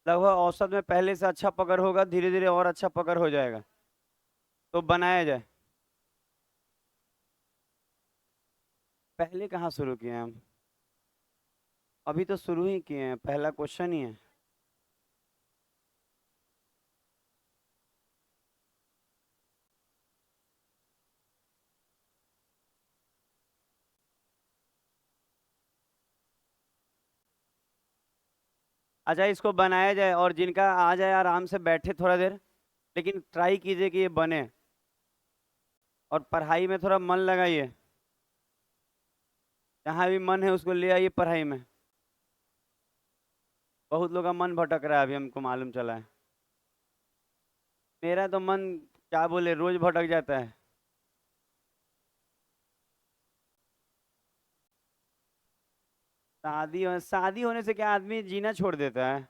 लगभग औसत में पहले से अच्छा पकड़ होगा, धीरे धीरे और अच्छा पकड़ हो जाएगा। तो बनाया जाए। पहले कहाँ शुरू किए हैं हम? अभी तो शुरू ही किए हैं, पहला क्वेश्चन ही है। अच्छा, इसको बनाया जाए और जिनका आ जाए आराम से बैठे थोड़ा देर, लेकिन ट्राई कीजिए कि ये बने। और पढ़ाई में थोड़ा मन लगाइए। जहाँ भी मन है उसको ले आइए पढ़ाई में। बहुत लोग का मन भटक रहा है, अभी हमको मालूम चला है। मेरा तो मन, क्या बोले, रोज भटक जाता है। शादी होने से क्या आदमी जीना छोड़ देता है?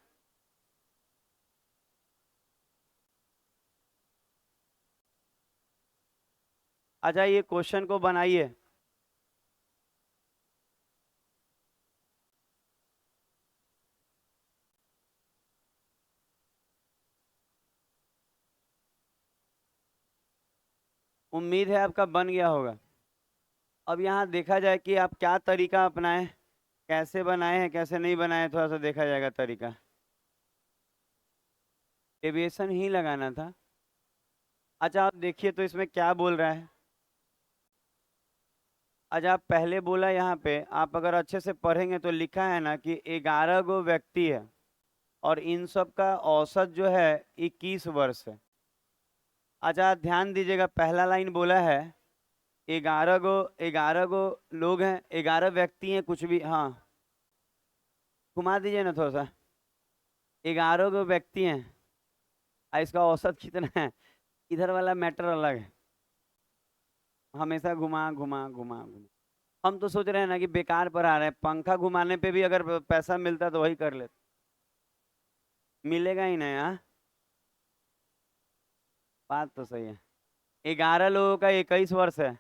अच्छा, ये क्वेश्चन को बनाइए। उम्मीद है आपका बन गया होगा। अब यहाँ देखा जाए कि आप क्या तरीका अपनाएं, कैसे बनाए हैं कैसे नहीं बनाए हैं, थोड़ा सा देखा जाएगा तरीका। एविएशन ही लगाना था। अच्छा, आप देखिए तो इसमें क्या बोल रहा है। अच्छा, आप पहले बोला यहाँ पे, आप अगर अच्छे से पढ़ेंगे तो लिखा है ना कि 11 गो व्यक्ति है और इन सब का औसत जो है 21 वर्ष है। अच्छा, ध्यान दीजिएगा, पहला लाइन बोला है 11 गो लोग हैं, 11 व्यक्ति हैं, कुछ भी, हाँ। घुमा दीजिए ना थोड़ा सा। 11 गो व्यक्ति हैं, इसका औसत कितना है? इधर वाला मैटर अलग है। हमेशा घुमा घुमा घुमा घुमा। हम तो सोच रहे हैं ना कि बेकार पर आ रहे हैं, पंखा घुमाने पे भी अगर पैसा मिलता तो वही कर लेते। मिलेगा ही नहीं, हाँ। बात तो सही है। 11 लोगों का 21 वर्ष है।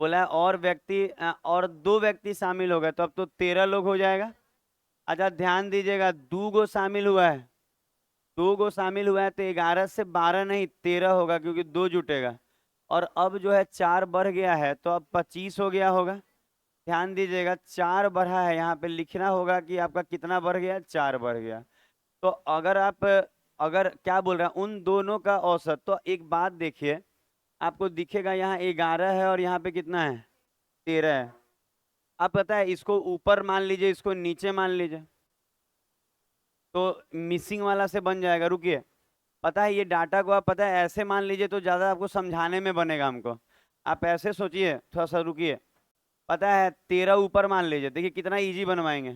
बोला है और व्यक्ति और 2 व्यक्ति शामिल हो गए, तो अब तो 13 लोग हो जाएगा। अच्छा, ध्यान दीजिएगा, 2 गो शामिल हुआ है। 2 गो शामिल हुआ है तो 11 से 12 नहीं 13 होगा, क्योंकि 2 जुटेगा। और अब जो है 4 बढ़ गया है, तो अब 25 हो गया होगा। ध्यान दीजिएगा, 4 बढ़ा है, यहाँ पे लिखना होगा कि आपका कितना बढ़ गया, 4 बढ़ गया। तो अगर आप, अगर क्या बोल रहे हैं उन दोनों का औसत, तो एक बात देखिए, आपको दिखेगा यहाँ 11 है और यहाँ पे कितना है, 13 है। आप पता है, इसको ऊपर मान लीजिए, इसको नीचे मान लीजिए, तो मिसिंग वाला से बन जाएगा। रुकिए, पता है ये डाटा को आप, पता है ऐसे मान लीजिए तो ज्यादा आपको समझाने में बनेगा हमको। आप ऐसे सोचिए, थोड़ा सा रुकिए। पता है 13 ऊपर मान लीजिए, देखिए कितना इजी बनवाएंगे।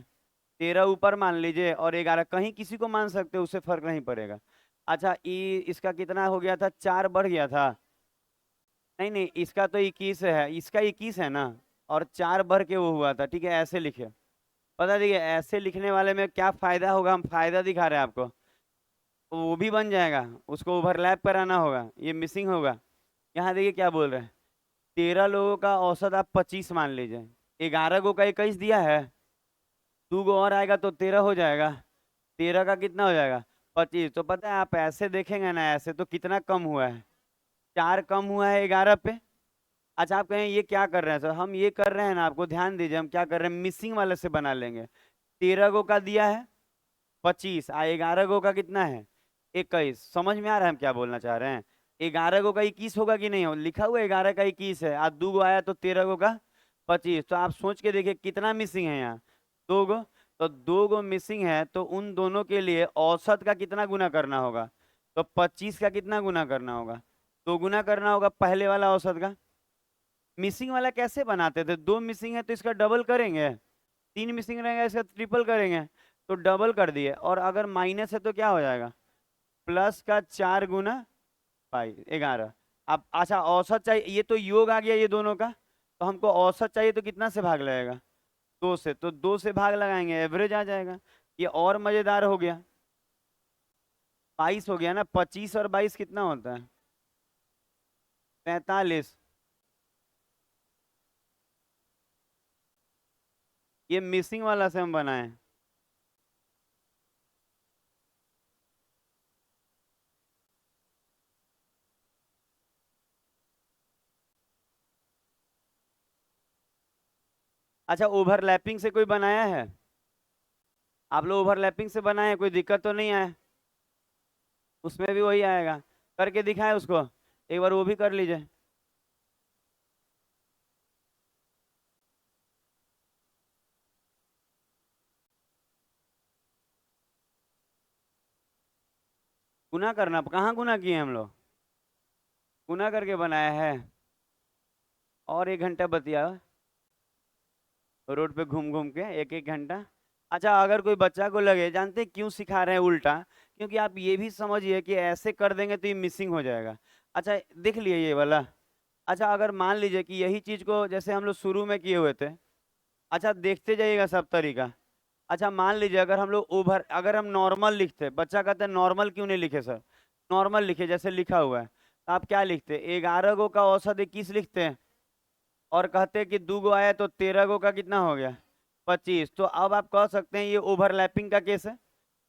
13 ऊपर मान लीजिए और 11 कहीं किसी को मान सकते हो, उससे फर्क नहीं पड़ेगा। अच्छा, इसका कितना हो गया था, 4 बढ़ गया था। नहीं नहीं, इसका तो 21 है, इसका 21 है ना, और 4 बढ़ के वो हुआ था, ठीक है, ऐसे लिखे। पता देखिए ऐसे लिखने वाले में क्या फायदा होगा, हम फायदा दिखा रहे हैं आपको। तो वो भी बन जाएगा, उसको ओवरलैप कराना होगा, ये मिसिंग होगा। यहाँ देखिए क्या बोल रहे हैं, 13 लोगों का औसत आप 25 मान लीजिए, 11 गो का 21 दिया है, 2 गो और आएगा तो 13 हो जाएगा। 13 का कितना हो जाएगा, 25। तो पता है आप ऐसे देखेंगे ना, ऐसे तो कितना कम हुआ है, 4 कम हुआ है 11 पे। अच्छा, आप कहें ये क्या कर रहे हैं सर, हम ये कर रहे हैं ना, आपको ध्यान दीजिए, हम क्या कर रहे हैं, मिसिंग वाले से बना लेंगे। 13 गो का दिया है 25, 11 गो का कितना है, 21। समझ में आ रहा है हम क्या बोलना चाह रहे हैं? 11 गो का 21 होगा कि नहीं, हो लिखा हुआ 11 का 21 है, आज 2 गो आया तो 13 गो का 25। तो आप सोच के देखिए कितना मिसिंग है यहाँ, 2 गो। तो 2 गो मिसिंग है, तो उन दोनों के लिए औसत का कितना गुना करना होगा, तो 25 का कितना गुना करना होगा, 2 गुना करना होगा पहले वाला औसत का। मिसिंग वाला कैसे बनाते थे, 2 मिसिंग है तो इसका डबल करेंगे, 3 मिसिंग रहेगा इसका ट्रिपल करेंगे। तो डबल कर दिए, और अगर माइनस है तो क्या हो जाएगा, प्लस का 4 गुना 11। अब अच्छा, औसत चाहिए, ये तो योग आ गया ये दोनों का, तो हमको औसत चाहिए तो कितना से भाग लगेगा, 2 से, तो 2 से भाग लगाएंगे, एवरेज आ जाएगा। ये और मजेदार हो गया, 22 हो गया ना, 25 और 22 कितना होता है, 45। ये मिसिंग वाला से हम बनाए। अच्छा, ओवरलैपिंग से कोई बनाया है? आप लोग ओवरलैपिंग से बनाए हैं, कोई दिक्कत तो नहीं है? उसमें भी वही आएगा। करके दिखाए उसको, एक बार वो भी कर लीजिए। गुना करना कहाँ गुना किए हम लोग? गुना करके बनाया है। और 1 घंटा बतिया रोड पे घूम घूम के 1 1 घंटा। अच्छा, अगर कोई बच्चा को लगे, जानते हैं क्यों सिखा रहे हैं उल्टा? क्योंकि आप ये भी समझिए कि ऐसे कर देंगे तो ये मिसिंग हो जाएगा। अच्छा, देख लिए ये वाला। अच्छा, अगर मान लीजिए कि यही चीज को जैसे हम लोग शुरू में किए हुए थे। अच्छा, देखते जाइएगा सब तरीका। अच्छा, मान लीजिए अगर हम नॉर्मल लिखते, बच्चा कहते हैं नॉर्मल क्यों नहीं लिखे सर? नॉर्मल लिखे जैसे लिखा हुआ है, तो आप क्या लिखते? 11 गो का औसत 21 लिखते हैं। और कहते हैं कि 2 गो आया तो 13 गो का कितना हो गया? 25। तो अब आप कह सकते हैं ये ओवरलैपिंग का केस है।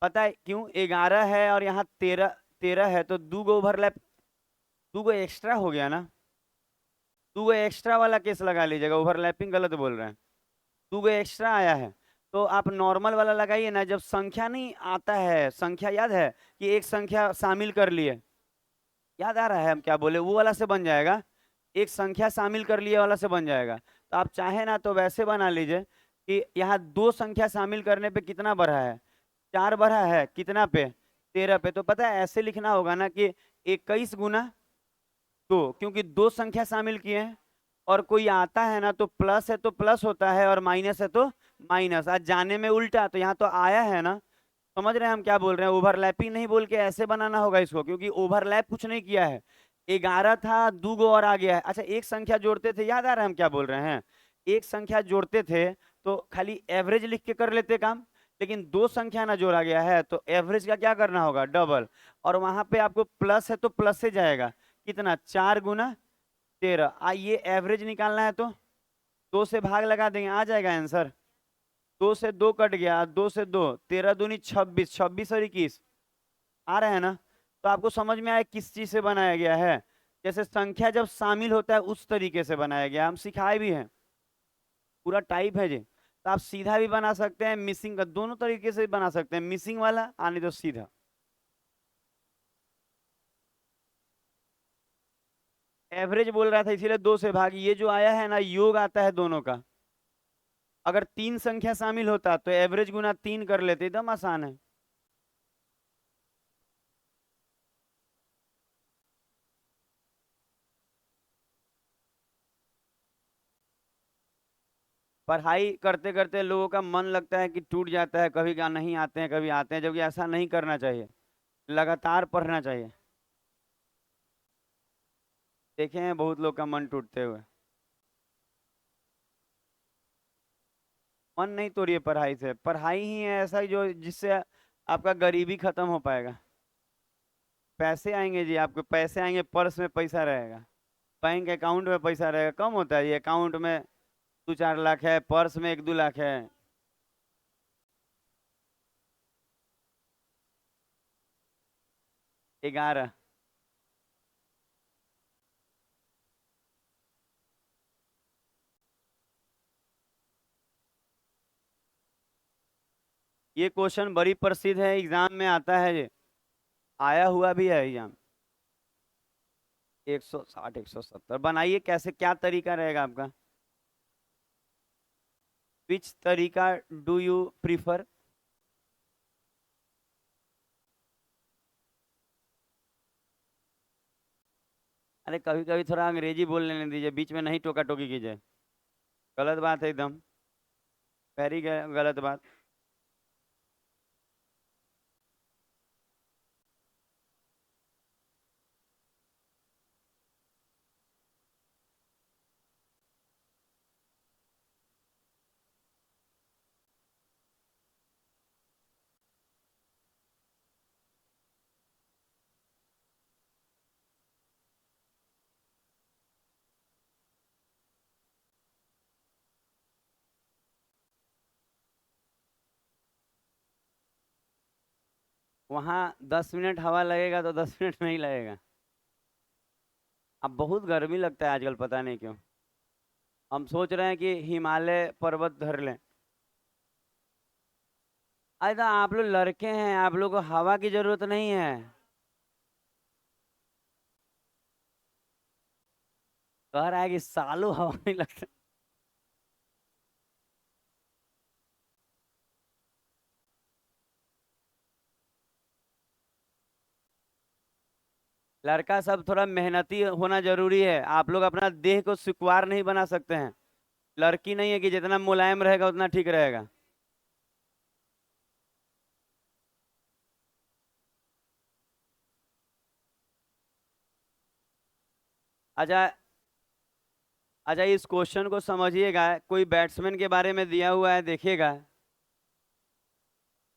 पता है क्यों? 11 है और यहाँ 13 13 है, तो 2 गो ओवरलैप, 2 गो एक्स्ट्रा हो गया ना। 2 गो एक्स्ट्रा वाला केस लगा लीजिएगा, ओवरलैपिंग गलत बोल रहे हैं। 2 गो एक्स्ट्रा आया है, तो आप नॉर्मल वाला लगाइए ना। जब संख्या नहीं आता है, संख्या याद है कि एक संख्या शामिल कर लिए, याद आ रहा है हम क्या बोले? वो वाला से बन जाएगा। एक संख्या शामिल कर लिए वाला से बन जाएगा। तो आप चाहे ना तो वैसे बना लीजिए कि यहाँ 2 संख्या शामिल करने पे कितना बढ़ा है? 4 बढ़ा है, कितना पे? 13 पे। तो पता है ऐसे लिखना होगा ना कि 21 गुना 2, क्योंकि 2 संख्या शामिल किए हैं। और कोई आता है ना तो प्लस है तो प्लस होता है, और माइनस है तो माइनस। आज जाने में उल्टा, तो यहाँ तो आया है ना। समझ रहे हैं हम क्या बोल रहे हैं? ओवरलैपिंग नहीं बोल के ऐसे बनाना होगा इसको, क्योंकि ओवरलैप कुछ नहीं किया है। 11 था, 2 गो और आ गया है। अच्छा, एक संख्या जोड़ते थे, याद आ रहा है हम क्या बोल रहे हैं? एक संख्या जोड़ते थे तो खाली एवरेज लिख के कर लेते काम। लेकिन 2 संख्या ना जोड़ा गया है तो एवरेज का क्या करना होगा? डबल। और वहां पे आपको प्लस है तो प्लस से जाएगा। कितना? 4 गुना 13। ये एवरेज निकालना है तो 2 से भाग लगा देंगे, आ जाएगा आंसर। 2 से 2 कट गया, 2 से 2, 13 दूनी 26, 26 और 21। आ रहा है ना? तो आपको समझ में आया किस चीज से बनाया गया है? जैसे संख्या जब शामिल होता है उस तरीके से बनाया गया, हम सिखाए भी हैं। पूरा टाइप है जी। तो आप सीधा भी बना सकते हैं, मिसिंग का, दोनों तरीके से बना सकते हैं, मिसिंग वाला आने तो सीधा। एवरेज बोल रहा था इसीलिए 2 से भाग, ये जो आया है ना योग आता है दोनों का। अगर 3 संख्या शामिल होता तो एवरेज गुना 3 कर लेते, एकदम आसान है। पढ़ाई करते करते लोगों का मन लगता है कि टूट जाता है, कभी क्या नहीं आते हैं, कभी आते हैं, जबकि ऐसा नहीं करना चाहिए। लगातार पढ़ना चाहिए। देखे हैं बहुत लोग का मन टूटते हुए। मन नहीं तोड़िए पढ़ाई से, पढ़ाई ही है ऐसा जो जिससे आपका गरीबी खत्म हो पाएगा। पैसे आएंगे जी, आपके पैसे आएंगे, पर्स में पैसा रहेगा, बैंक अकाउंट में पैसा रहेगा। कम होता है ये, अकाउंट में 2 4 लाख है, पर्स में 1 2 लाख है। 11। ये क्वेश्चन बड़ी प्रसिद्ध है, एग्जाम में आता है ये, आया हुआ भी है एग्जाम। 160 170 बनाइए, कैसे क्या तरीका रहेगा आपका? विच तरीका डू यू प्रीफर? अरे कभी कभी थोड़ा अंग्रेजी बोल लेने दीजिए, बीच में नहीं टोका टोकी कीजिए। गलत बात है एकदम, वेरी गलत बात। वहाँ 10 मिनट हवा लगेगा तो 10 मिनट नहीं लगेगा। अब बहुत गर्मी लगता है आजकल, पता नहीं क्यों। हम सोच रहे हैं कि हिमालय पर्वत धर लें। अरे तो आप लोग लड़के हैं, आप लोग को हवा की जरूरत नहीं है। कह रहा है कि सालों हवा नहीं लगता। लड़का सब थोड़ा मेहनती होना जरूरी है। आप लोग अपना देह को सुकुमार नहीं बना सकते हैं। लड़की नहीं है कि जितना मुलायम रहेगा उतना ठीक रहेगा। अच्छा। अच्छा, इस क्वेश्चन को समझिएगा, कोई बैट्समैन के बारे में दिया हुआ है, देखिएगा।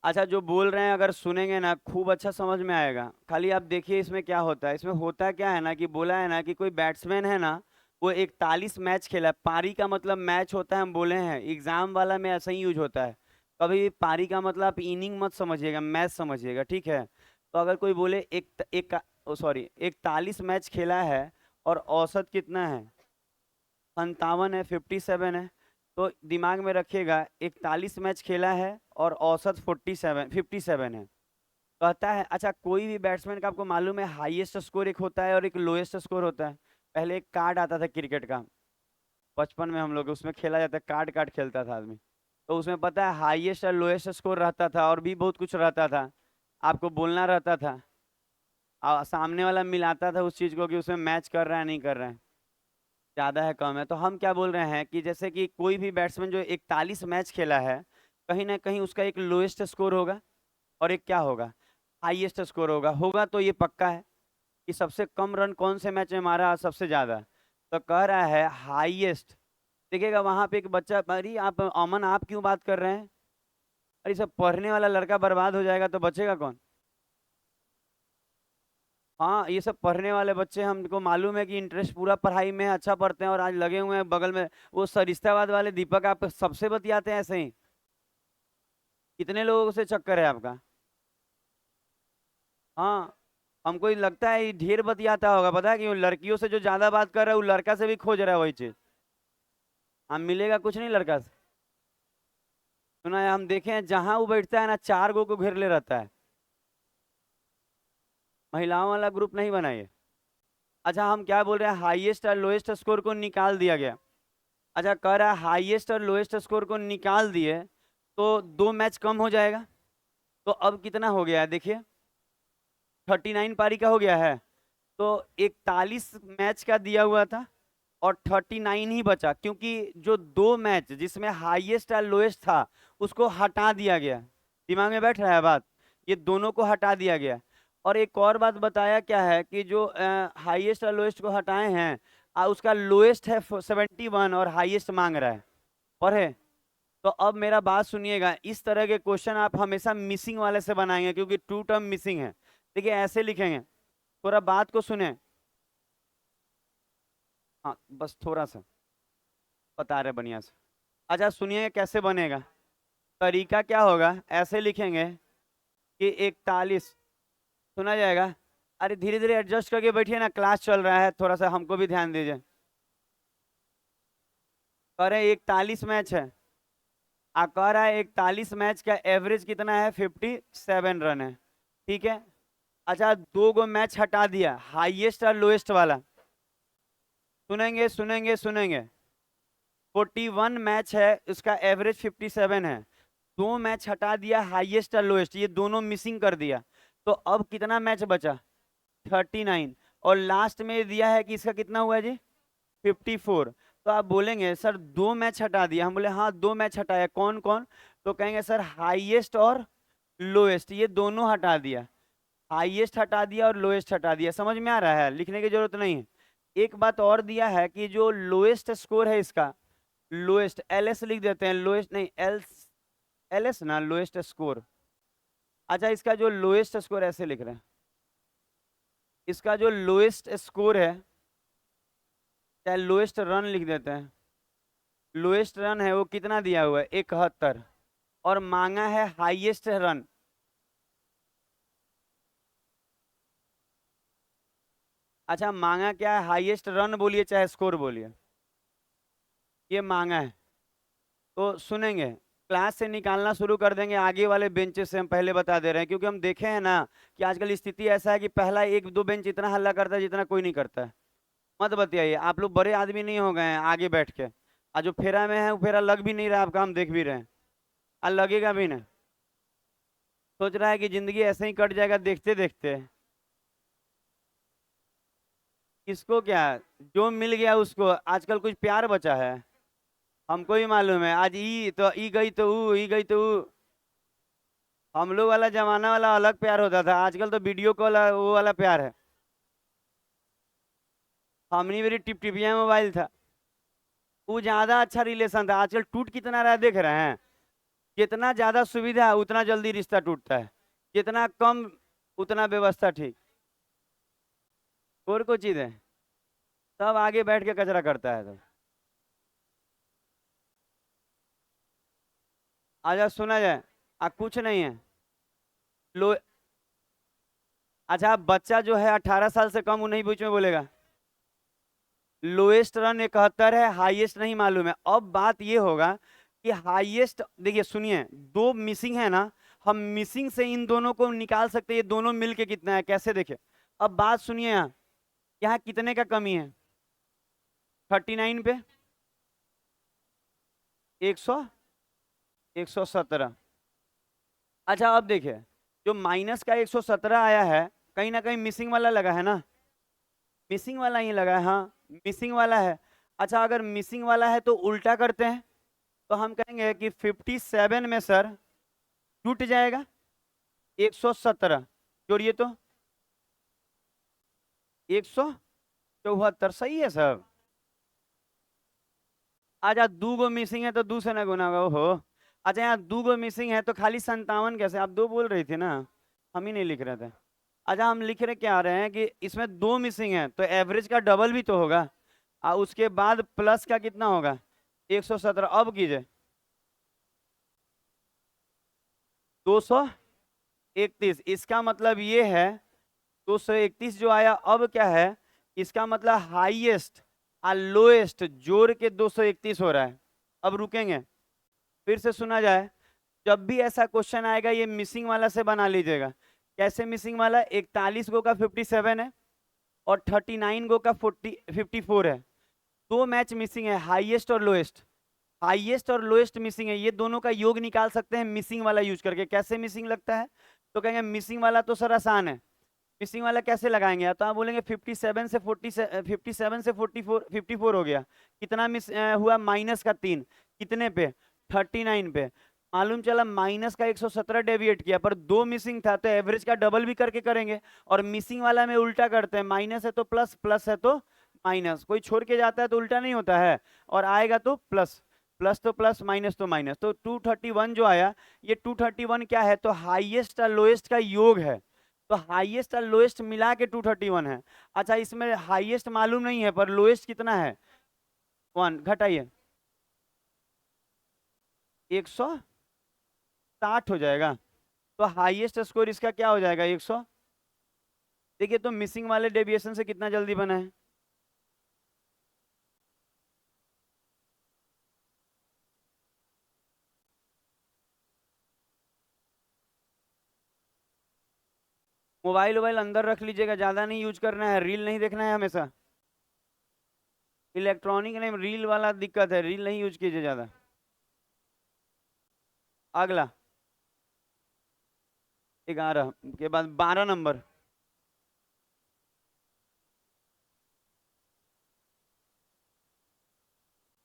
अच्छा, जो बोल रहे हैं अगर सुनेंगे ना खूब अच्छा समझ में आएगा। खाली आप देखिए इसमें क्या होता है। इसमें होता क्या है ना कि बोला है ना कि कोई बैट्समैन है ना, वो 41 मैच खेला है। पारी का मतलब मैच होता है, हम बोले हैं एग्जाम वाला में ऐसा ही यूज होता है। कभी भी पारी का मतलब आप इनिंग मत समझिएगा, मैच समझिएगा, ठीक है। तो अगर कोई बोले एक सॉरी 41 मैच खेला है और औसत कितना है, 57 है, 57 है, तो दिमाग में रखिएगा 41 मैच खेला है और औसत 57 है। कहता है, अच्छा कोई भी बैट्समैन का आपको मालूम है हाईएस्ट स्कोर एक होता है और एक लोएस्ट स्कोर होता है। पहले एक कार्ड आता था क्रिकेट का, बचपन में हम लोग उसमें खेला जाता, कार्ड कार्ड खेलता था आदमी। तो उसमें पता है हाईएस्ट और लोएस्ट स्कोर रहता था और भी बहुत कुछ रहता था। आपको बोलना रहता था, सामने वाला मिलाता था उस चीज को कि उसमें मैच कर रहा है नहीं कर रहा है, ज्यादा है कम है। तो हम क्या बोल रहे हैं कि जैसे कि कोई भी बैट्समैन जो 41 मैच खेला है, कहीं ना कहीं उसका एक लोएस्ट स्कोर होगा और एक क्या होगा, हाईएस्ट स्कोर होगा। होगा तो ये पक्का है कि सबसे कम रन कौन से मैच में मारा और सबसे ज्यादा। तो कह रहा है हाईएस्ट। देखिएगा वहां पे एक बच्चा, अरे आप अमन आप क्यों बात कर रहे हैं? अरे सब पढ़ने वाला लड़का बर्बाद हो जाएगा तो बचेगा कौन? हाँ, ये सब पढ़ने वाले बच्चे, हमको मालूम है कि इंटरेस्ट पूरा पढ़ाई में है, अच्छा पढ़ते हैं और आज लगे हुए हैं बगल में। वो सरिस्ताबाद वाले दीपक, आप सबसे बतियाते हैं ऐसे ही? कितने लोगों से चक्कर है आपका? हाँ। हमको ये लगता है ये ढेर बतियाता होगा, पता है क्यों? लड़कियों से जो ज्यादा बात कर रहा है वो लड़का से भी खोज रहा है वही चीज। हम मिलेगा कुछ नहीं लड़का से। सुना है, हम देखे हैं जहां वो बैठता है ना 4 गो को घेर ले रहता है। महिलाओं वाला ग्रुप नहीं बनाइए। अच्छा, हम क्या बोल रहे हैं, हाईएस्ट और लोएस्ट स्कोर को निकाल दिया गया। अच्छा, कह रहा है हाईएस्ट और लोएस्ट स्कोर को निकाल दिए तो 2 मैच कम हो जाएगा। तो अब कितना हो गया है देखिए, 39 पारी का हो गया है। तो 41 मैच का दिया हुआ था और 39 ही बचा, क्योंकि जो 2 मैच जिसमें हाईएस्ट और लोएस्ट था उसको हटा दिया गया। दिमाग में बैठ रहा है बात? ये दोनों को हटा दिया गया। और एक और बात बताया क्या है कि जो हाईएस्ट और लोएस्ट को हटाए हैं, उसका लोएस्ट है 71 और हाईएस्ट मांग रहा है। पढ़े? तो अब मेरा बात सुनिएगा, इस तरह के क्वेश्चन आप हमेशा मिसिंग वाले से बनाएंगे क्योंकि 2 टर्म मिसिंग है। देखिए ऐसे लिखेंगे, थोड़ा बात को सुने। हाँ बस थोड़ा सा बता रहे बढ़िया से। अच्छा सुनिए कैसे बनेगा। तरीका क्या होगा, ऐसे लिखेंगे कि 41, सुना जाएगा। अरे धीरे धीरे एडजस्ट करके बैठिए ना, क्लास चल रहा है, थोड़ा सा हमको भी ध्यान दीजिए। कह रहे 41 मैच है, कह रहा है 41 मैच का एवरेज कितना है, 57 रन है, ठीक है। अच्छा 2 गो मैच हटा दिया, हाईएस्ट और लोएस्ट वाला। सुनेंगे सुनेंगे सुनेंगे। 41 मैच है, उसका एवरेज 57 है। 2 मैच हटा दिया, हाईएस्ट और लोएस्ट ये दोनों मिसिंग कर दिया। तो अब कितना मैच बचा, 39। और लास्ट में दिया है कि इसका कितना हुआ जी, 54। तो आप बोलेंगे सर 2 मैच हटा दिया, हम बोले हाँ 2 मैच हटाया, कौन कौन? तो कहेंगे सर हाईएस्ट और लोएस्ट ये दोनों हटा दिया। हाईएस्ट हटा दिया और लोएस्ट हटा दिया, समझ में आ रहा है? लिखने की जरूरत नहीं है। एक बात और दिया है कि जो लोएस्ट स्कोर है इसका, लोएस्ट एलएस लिख देते हैं, लोएस्ट नहीं एल, एलएस ना, लोएस्ट स्कोर। अच्छा इसका जो लोएस्ट स्कोर ऐसे लिख रहे हैं, इसका जो लोएस्ट स्कोर है, चाहे लोएस्ट रन लिख देते हैं, लोएस्ट रन है वो कितना दिया हुआ है, 71। और मांगा है हाईएस्ट रन। अच्छा मांगा क्या है, हाईएस्ट रन बोलिए चाहे स्कोर बोलिए। ये मांगा है तो सुनेंगे, क्लास से निकालना शुरू कर देंगे आगे वाले बेंचेस से, हम पहले बता दे रहे हैं, क्योंकि हम देखे हैं ना कि आजकल स्थिति ऐसा है कि पहला एक दो बेंच इतना हल्ला करता है जितना कोई नहीं करता है। मत बतियाइए, आप लोग बड़े आदमी नहीं हो गए हैं आगे बैठ के। आज जो फेरा में है वो फेरा लग भी नहीं रहा आपका, हम देख भी रहे हैं। आज लगेगा भी नहीं। सोच रहा है कि जिंदगी ऐसे ही कट जाएगा देखते देखते। किसको क्या, जो मिल गया उसको, आजकल कुछ प्यार बचा है? हमको ही मालूम है, आज ई तो ई गई तो ऊ, ई गई तो ऊ। हम लोग वाला जमाना वाला अलग प्यार होता था, आजकल तो वीडियो कॉल वो वाला प्यार है। हमनी मेरी टिप टिपिया मोबाइल था, वो ज्यादा अच्छा रिलेशन था। आजकल टूट कितना रहा देख रहे हैं। जितना ज्यादा सुविधा है उतना जल्दी रिश्ता टूटता है, जितना कम उतना व्यवस्था ठीक। और कोई चीज है, सब आगे बैठ के कचरा करता है तो। आजा सुना जाए, कुछ नहीं है। लो, अच्छा बच्चा जो है 18 साल से कम, वो नहीं बीच में बोलेगा। लोएस्ट रन 71 है, हाईएस्ट नहीं मालूम है। अब बात ये होगा कि हाईएस्ट, देखिए सुनिए, दो मिसिंग है ना, हम मिसिंग से इन दोनों को निकाल सकते हैं, ये दोनों मिलके कितना है कैसे देखे। अब बात सुनिए, यहाँ कितने का कमी है? 39 पे 100, 117। अच्छा अब देखिए, जो माइनस का 117 आया है, कहीं ना कहीं मिसिंग वाला लगा है ना। मिसिंग वाला ही लगा है, हाँ मिसिंग वाला है। अच्छा अगर मिसिंग वाला है तो उल्टा करते हैं, तो हम कहेंगे कि 57 में सर टूट जाएगा 117, जोड़िए तो 174। सही है सब। अच्छा दू गो मिसिंग है तो दू से ना गुना होगा, ओहो। अच्छा यहाँ दू गो मिसिंग है तो खाली 57 कैसे? आप दो बोल रही थी ना, हम ही नहीं लिख रहे थे। अच्छा हम लिख रहे क्या आ रहे हैं कि इसमें दो मिसिंग है तो एवरेज का डबल भी तो होगा, उसके बाद प्लस का कितना होगा 117। अब कीजिए 231, इसका मतलब ये है 231 जो आया अब क्या है, इसका मतलब हाईएस्ट और लोएस्ट जोड़ के 231 हो रहा है। अब रुकेंगे, फिर से सुना जाए, जब भी ऐसा क्वेश्चन आएगा ये मिसिंग वाला से बना लीजिएगा। कैसे मिसिंग वाला? 41 गो का 57 है और 39 गो का 54 है। दो मैच मिसिंग है, हाईएस्ट और लोएस्ट। हाईएस्ट और लोएस्ट मिसिंग है, ये दोनों का योग निकाल सकते हैं मिसिंग वाला यूज करके। कैसे मिसिंग लगता है? तो कहेंगे मिसिंग वाला तो सर आसान है। मिसिंग वाला कैसे लगाएंगे? तो आप बोलेंगे 57 से 57 से 54 हो गया। कितना मिस हुआ? -3। कितने पे? 39 पे। मालूम चला माइनस का 117 डेविएट किया, पर दो मिसिंग था तो एवरेज का डबल भी करके करेंगे। और मिसिंग वाला में उल्टा करते हैं, माइनस है तो प्लस, प्लस है तो माइनस। कोई छोड़ के जाता है तो उल्टा नहीं होता है, और आएगा तो प्लस। प्लस तो प्लस, माइनस तो माइनस। तो 231 जो आया, ये 231 क्या है? तो हाईएस्ट और लोएस्ट का योग है। तो हाईएस्ट और लोएस्ट मिला के 231 है। अच्छा इसमें हाईएस्ट मालूम नहीं है पर लोएस्ट कितना है? 1 घटाइए, 160 हो जाएगा। तो हाईएस्ट स्कोर इसका क्या हो जाएगा? 100। देखिए तो मिसिंग वाले डेविएशन से कितना जल्दी बना है। मोबाइल वोबाइल अंदर रख लीजिएगा, ज्यादा नहीं यूज करना है, रील नहीं देखना है हमेशा। इलेक्ट्रॉनिक नहीं, रील वाला दिक्कत है, रील नहीं यूज कीजिए ज्यादा। अगला 11 के बाद 12 नंबर।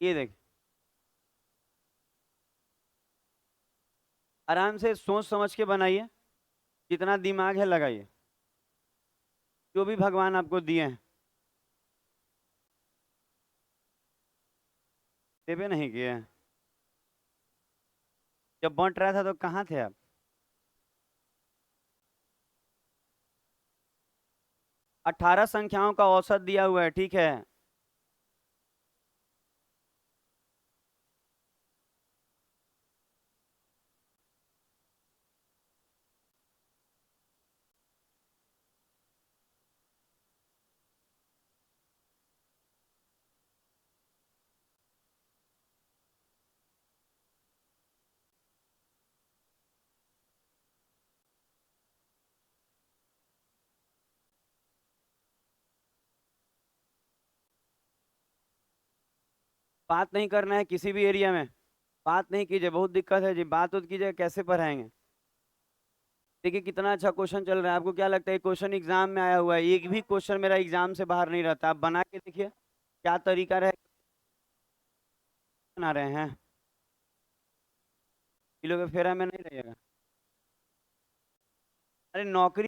ये देख, आराम से सोच समझ के बनाइए, जितना दिमाग है लगाइए, जो भी भगवान आपको दिए हैं। सेवे नहीं किए हैं? जब बंट रहा था तो कहाँ थे आप? 18 संख्याओं का औसत दिया हुआ है, ठीक है। बात नहीं करना है किसी भी एरिया में, बात नहीं कीजिए, बहुत दिक्कत है जी, बात उत कीजिए कैसे पढ़ाएंगे। देखिए कितना अच्छा क्वेश्चन चल रहा है, आपको क्या लगता है क्वेश्चन एग्जाम में आया हुआ है, एक भी क्वेश्चन मेरा एग्जाम से बाहर नहीं रहता, आप बना के देखिए क्या तरीका रहे बना रहे हैं, किलो के फेरा में नहीं रहेगा। अरे नौकरी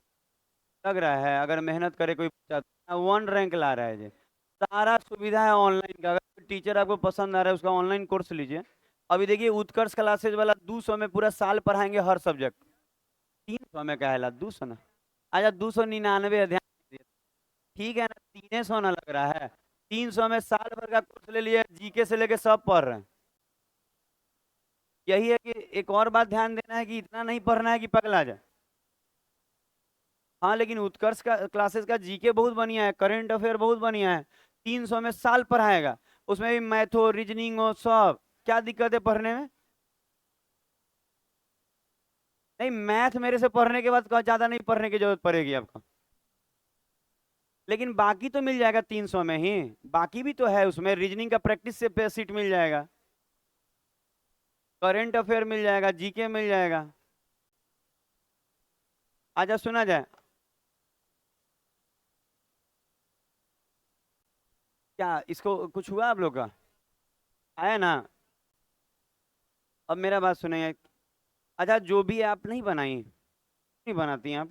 लग रहा है अगर मेहनत करे कोई बच्चा, 1 रैंक ला रहा है जी, सारा सुविधा है ऑनलाइन का, अगर टीचर आपको पसंद आ रहा है उसका ऑनलाइन कोर्स लीजिए। अभी देखिए उत्कर्ष क्लासेज वाला 200 में पूरा साल पढ़ाएंगे हर सब्जेक्ट, 300 में कहेला 200 ना, अच्छा 299 है, ध्यान दीजिए। ठीक है ना, 300 ना लग रहा है, 300 में साल भर का कोर्स ले लिए, जीके से लेके सब पढ़ रहे हैं। यही है कि एक और बात ध्यान देना है कि इतना नहीं पढ़ना है कि पगला जाए। हाँ लेकिन उत्कर्ष का क्लासेस का जीके बहुत बढ़िया है, करंट अफेयर बहुत बढ़िया है, 300 में साल पढ़ाएगा, उसमें भी मैथ हो रीजनिंग हो सब, क्या दिक्कत है पढ़ने में। नहीं मैथ मेरे से पढ़ने के बाद ज्यादा नहीं पढ़ने की जरूरत पड़ेगी आपको, लेकिन बाकी तो मिल जाएगा 300 में ही, बाकी भी तो है उसमें, रीजनिंग का प्रैक्टिस से सीट मिल जाएगा, करंट अफेयर मिल जाएगा, जीके मिल जाएगा। आजा सुना जाए, क्या इसको कुछ हुआ आप लोग का, आया ना। अब मेरा बात सुनिए, अच्छा जो भी आप नहीं बनाई, नहीं बनाती हैं आप,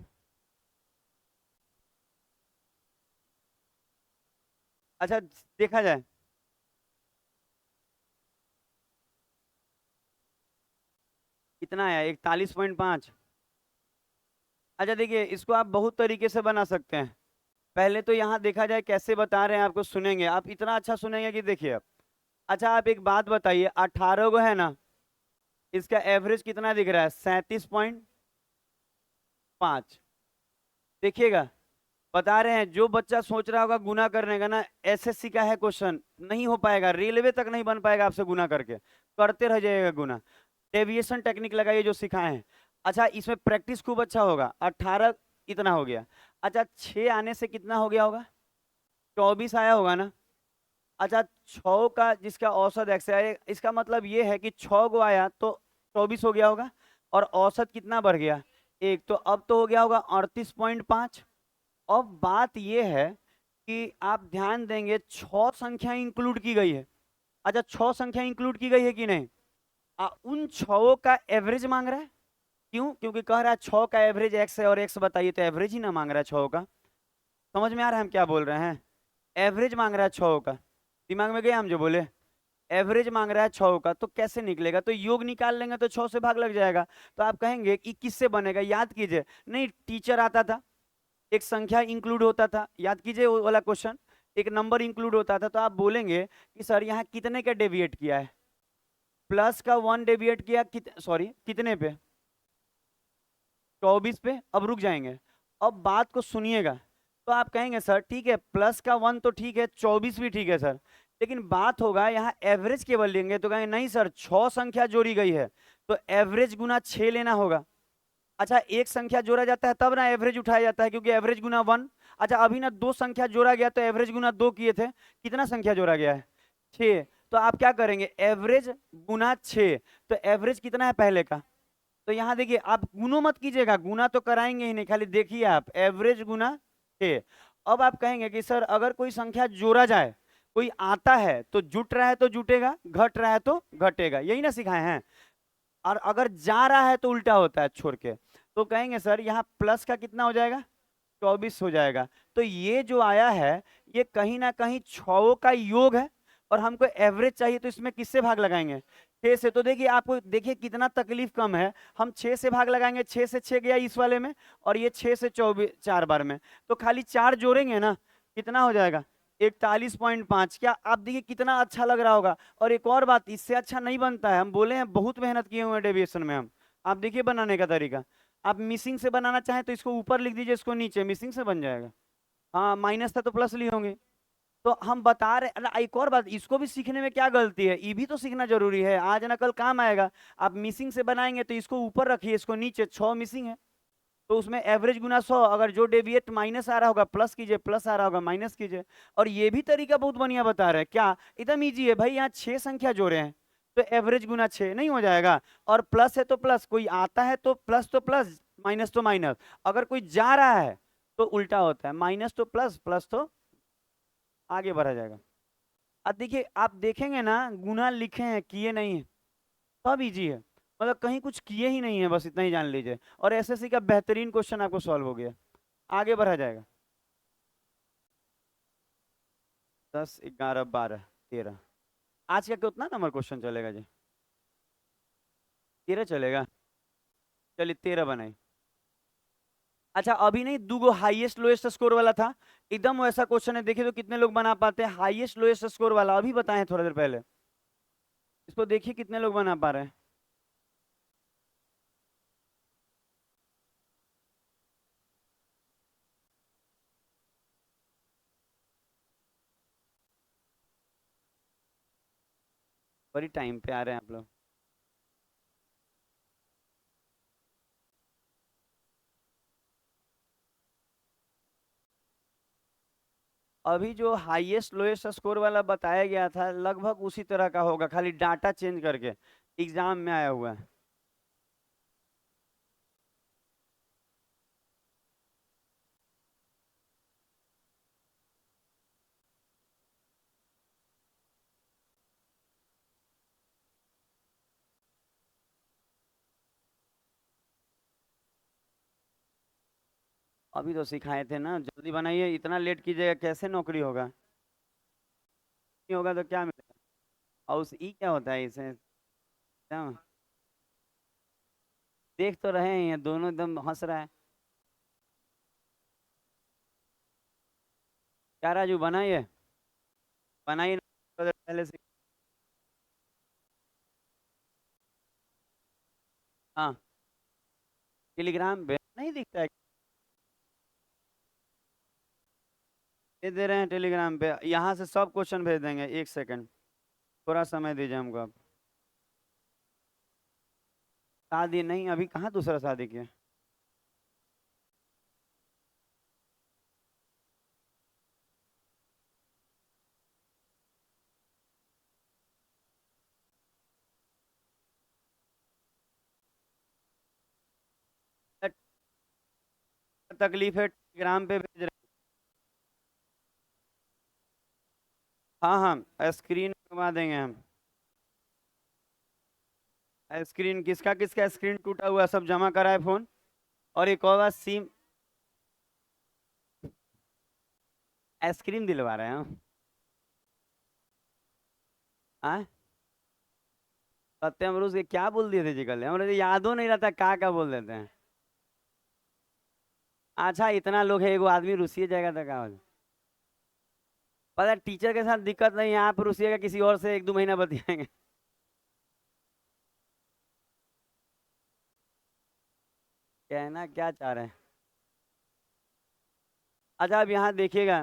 अच्छा देखा जाए, कितना आया 41.5। अच्छा देखिए इसको आप बहुत तरीके से बना सकते हैं, पहले तो यहाँ देखा जाए कैसे बता रहे हैं आपको, सुनेंगे आप इतना अच्छा सुनेंगे कि देखिए आप। अच्छा आप एक बात बताइए, 18 को है ना, इसका एवरेज कितना दिख रहा है, 37.5। देखिएगा बता रहे हैं, जो बच्चा सोच रहा होगा गुना करने का ना, एसएससी का है क्वेश्चन, नहीं हो पाएगा, रेलवे तक नहीं बन पाएगा आपसे गुना करके, करते रह जाएगा गुना, डेविएशन टेक्निक लगाइए जो सिखाए हैं। अच्छा इसमें प्रैक्टिस खूब अच्छा होगा, 18 इतना हो गया, अच्छा 6 आने से कितना हो गया होगा, 24 आया होगा ना। अच्छा 6 का जिसका औसत एक्स है, इसका मतलब ये है कि 6 को आया तो 24 हो गया होगा, और औसत कितना बढ़ गया, एक, तो अब तो हो गया होगा 38.5। अब बात यह है कि आप ध्यान देंगे 6 संख्या इंक्लूड की गई है, अच्छा 6 संख्या इंक्लूड की गई है कि नहीं, उन 6 का एवरेज मांग रहा है, क्यों, क्योंकि कह रहा है 6 का एवरेज एक्स है और एक्स बताइए, तो एवरेज ही ना मांग रहा है 6 का, समझ में आ रहा है हम क्या बोल रहे हैं, एवरेज मांग रहा है 6 का, दिमाग में गया हम जो बोले, एवरेज मांग रहा है 6 का, तो कैसे निकलेगा, तो योग निकाल लेंगे तो 6 से भाग लग जाएगा, तो आप कहेंगे कि किससे बनेगा, याद कीजिए, नहीं टीचर आता था, एक संख्या इंक्लूड होता था, याद कीजिए वो वाला क्वेश्चन, एक नंबर इंक्लूड होता था, तो आप बोलेंगे कि सर यहाँ कितने का डेविएट किया है, प्लस का 1 डेविएट किया, सॉरी कितने पे, 24 पे, अब रुक जाएंगे, अब बात को सुनिएगा, तो आप कहेंगे सर ठीक है प्लस का 1 तो ठीक है, 24 भी ठीक है सर, लेकिन बात होगा यहाँ एवरेज केवल लेंगे, तो कहेंगे नहीं सर 6 संख्या जोड़ी गई है तो एवरेज गुना 6 लेना होगा। अच्छा एक संख्या जोड़ा जाता है तब ना एवरेज उठाया जाता है, क्योंकि एवरेज गुना 1, अच्छा अभी ना 2 संख्या जोड़ा गया तो एवरेज गुना 2 किए थे, कितना संख्या जोड़ा गया है, 6, तो आप क्या करेंगे एवरेज गुना 6, तो एवरेज कितना है पहले का, तो यहाँ देखिए आप गुनो मत कीजिएगा, गुना तो कराएंगे ही नहीं, खाली देखिए आप एवरेज गुना 6। अब आप कहेंगे कि सर अगर कोई संख्या जोड़ा जाए, कोई आता है तो जुट रहा है तो जुटेगा, घट रहा है तो घटेगा, यही ना सिखाए हैं, और अगर जा रहा है तो उल्टा होता है छोड़ के, तो कहेंगे सर यहाँ प्लस का कितना हो जाएगा, 24 हो जाएगा, तो ये जो आया है ये कहीं ना कहीं 6 का योग है, और हमको एवरेज चाहिए, तो इसमें किससे भाग लगाएंगे, 6 से, तो देखिए आपको देखिए कितना तकलीफ कम है, हम 6 से भाग लगाएंगे, 6 से 6 गया इस वाले में, और ये 6 से 24 4 बार में, तो खाली 4 जोड़ेंगे ना, कितना हो जाएगा 41.5, क्या आप देखिए कितना अच्छा लग रहा होगा। और एक और बात, इससे अच्छा नहीं बनता है, हम बोले हैं बहुत मेहनत किए हुए हैं डेविएशन में हम, आप देखिए बनाने का तरीका, आप मिसिंग से बनाना चाहें तो इसको ऊपर लिख दीजिए, इसको नीचे, मिसिंग से बन जाएगा, हाँ माइनस था तो प्लस लिए होंगे, तो हम बता रहे, अरे एक और बात, इसको भी सीखने में क्या गलती है, ये भी तो सीखना जरूरी है, आज ना कल काम आएगा, आप मिसिंग से बनाएंगे तो इसको ऊपर रखिए, इसको नीचे, 6 मिसिंग है, तो उसमें एवरेज गुना 100, अगर जो डेविएट माइनस आ रहा होगा प्लस कीजिए, प्लस आ रहा होगा माइनस कीजिए। और ये भी तरीका बहुत बढ़िया बता रहे हैं, क्या एकदम ईजी है भाई। यहाँ 6 संख्या जोड़े हैं तो एवरेज गुना 6 नहीं हो जाएगा, और प्लस है तो प्लस, कोई आता है तो प्लस, माइनस तो माइनस, अगर कोई जा रहा है तो उल्टा होता है, माइनस तो प्लस, प्लस तो आगे बढ़ा जाएगा। अब देखिए, आप देखेंगे ना गुना लिखे हैं किए नहीं है, सब इजी है, मतलब कहीं कुछ किए ही नहीं है, बस इतना ही जान लीजिए, और एसएससी का बेहतरीन क्वेश्चन आपको सॉल्व हो गया, आगे बढ़ा जाएगा। 10, 11, 12, 13, आज का कितना नंबर क्वेश्चन चलेगा जी? 13 चलेगा, चलिए 13 बनाए। अच्छा अभी नहीं, दूगो हाईएस्ट लोएस्ट स्कोर वाला था, एकदम वैसा क्वेश्चन है, देखिए तो कितने लोग बना पाते हैं हाईएस्ट लोएस्ट स्कोर वाला, अभी बताएं थोड़ा देर पहले, इसको देखिए कितने लोग बना पा रहे हैं। बड़ी टाइम पे आ रहे हैं आप लोग। अभी जो हाईएस्ट लोएस्ट स्कोर वाला बताया गया था लगभग उसी तरह का होगा, खाली डाटा चेंज करके एग्जाम में आया हुआ है। अभी तो सिखाए थे ना, जल्दी बनाइए, इतना लेट कीजिएगा कैसे नौकरी होगा? नहीं होगा तो क्या मिलेगा? और उस ई क्या होता है इसे? एकदम देख तो रहे हैं, ये दोनों एकदम हंस रहा है। क्या राजू बनाइए, बनाइए पहले से। हाँ, टेलीग्राम पे नहीं दिखता है? दे दे रहे हैं टेलीग्राम पे, यहाँ से सब क्वेश्चन भेज देंगे, एक सेकंड, थोड़ा समय दीजिए हमको आप। शादी नहीं, अभी कहाँ दूसरा शादी किया? तकलीफ है, टेलीग्राम पे भेज रहे हैं। हाँ हाँ, स्क्रीन करवा देंगे हम। स्क्रीन किसका किसका स्क्रीन टूटा हुआ सब जमा करा है फोन, और एक और बात सिम, आइसक्रीम दिलवा रहे हैं हम। हाँ, सत्यम रूस के क्या बोल दिए थे जी कल, हमारे यादों नहीं रहता क्या बोल देते हैं। अच्छा इतना लोग है, एगो आदमी रुसिए जाएगा तो क्या हो? पता है टीचर के साथ दिक्कत नहीं है, आप रुसिएगा किसी और से, 1-2 महीना बतियाएंगे। कहना क्या चाह रहे हैं? अच्छा अब यहाँ देखिएगा,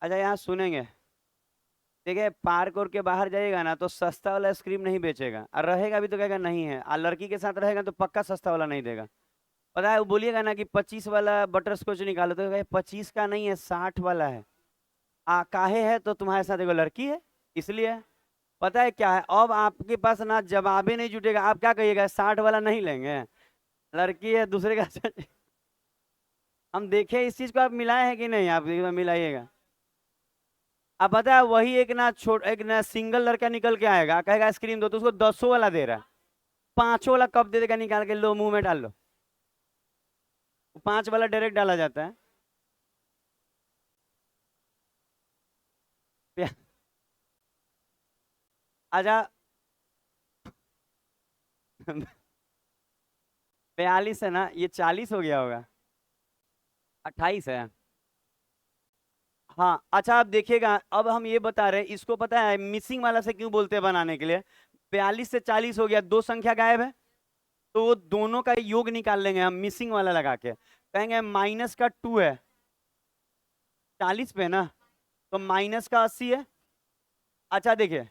अच्छा यहाँ सुनेंगे, देखिए पार्क और के बाहर जाइएगा ना तो सस्ता वाला आइसक्रीम नहीं बेचेगा, और रहेगा भी तो कहेगा नहीं है, और लड़की के साथ रहेगा तो पक्का सस्ता वाला नहीं देगा। पता है वो बोलिएगा ना कि 25 वाला बटर स्कॉच निकालो तो कहे 25 का नहीं है, 60 वाला है। काहे है तो तुम्हारे साथ एगो लड़की है इसलिए। पता है क्या है, अब आपके पास ना जवाबे नहीं जुटेगा, आप क्या कहिएगा, 60 वाला नहीं लेंगे, लड़की है दूसरे का। हम देखे इस चीज को, आप मिलाए हैं कि नहीं, आप एक बार मिलाइएगा। अब पता है वही एक ना एक ना सिंगल लड़का निकल के आएगा, कहेगा आइसक्रीम दो, तो उसको 10 वाला दे रहा है, 5 वाला कप दे देगा निकाल के, लो मुंह में डाल लो, 5 वाला डायरेक्ट डाला जाता है। आजा। 42 है ना, ये 40 हो गया होगा, 28 है। हाँ अच्छा आप देखिएगा, अब हम ये बता रहे हैं, इसको पता है मिसिंग वाला से क्यों बोलते हैं बनाने के लिए? 42 से 40 हो गया, दो संख्या गायब है, तो वो दोनों का योग निकाल लेंगे हम मिसिंग वाला लगा के, कहेंगे माइनस का 2 है 40 पे ना, तो माइनस का 80 है। अच्छा देखिए,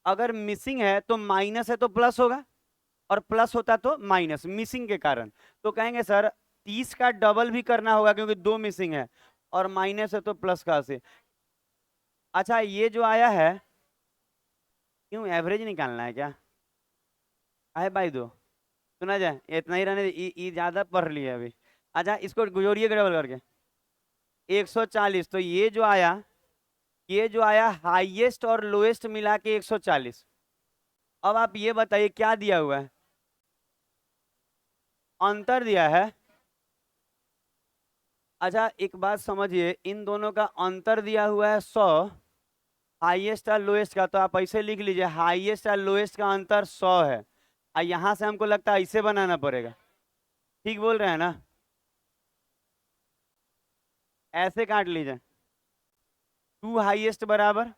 अगर मिसिंग है तो माइनस है तो प्लस होगा, और प्लस होता तो माइनस, मिसिंग के कारण। तो कहेंगे सर 30 का डबल भी करना होगा क्योंकि दो मिसिंग है, और माइनस है तो प्लस का से। अच्छा ये जो आया है, क्यों एवरेज निकालना है क्या? है भाई दो, सुना जाए इतना ही रहने दे, ये ज्यादा पढ़ लिया अभी। अच्छा इसको जोड़िए डबल करके 140, तो ये जो आया हाईएस्ट और लोएस्ट मिला के 140। अब आप ये बताइए क्या दिया हुआ है, अंतर दिया है। अच्छा एक बात समझिए, इन दोनों का अंतर दिया हुआ है 100, हाईएस्ट और लोएस्ट का, तो आप ऐसे लिख लीजिए हाईएस्ट और लोएस्ट का अंतर 100 है। और यहां से हमको लगता है ऐसे बनाना पड़ेगा, ठीक बोल रहे हैं ना? ऐसे काट लीजिए, टू हाईएस्ट बराबर,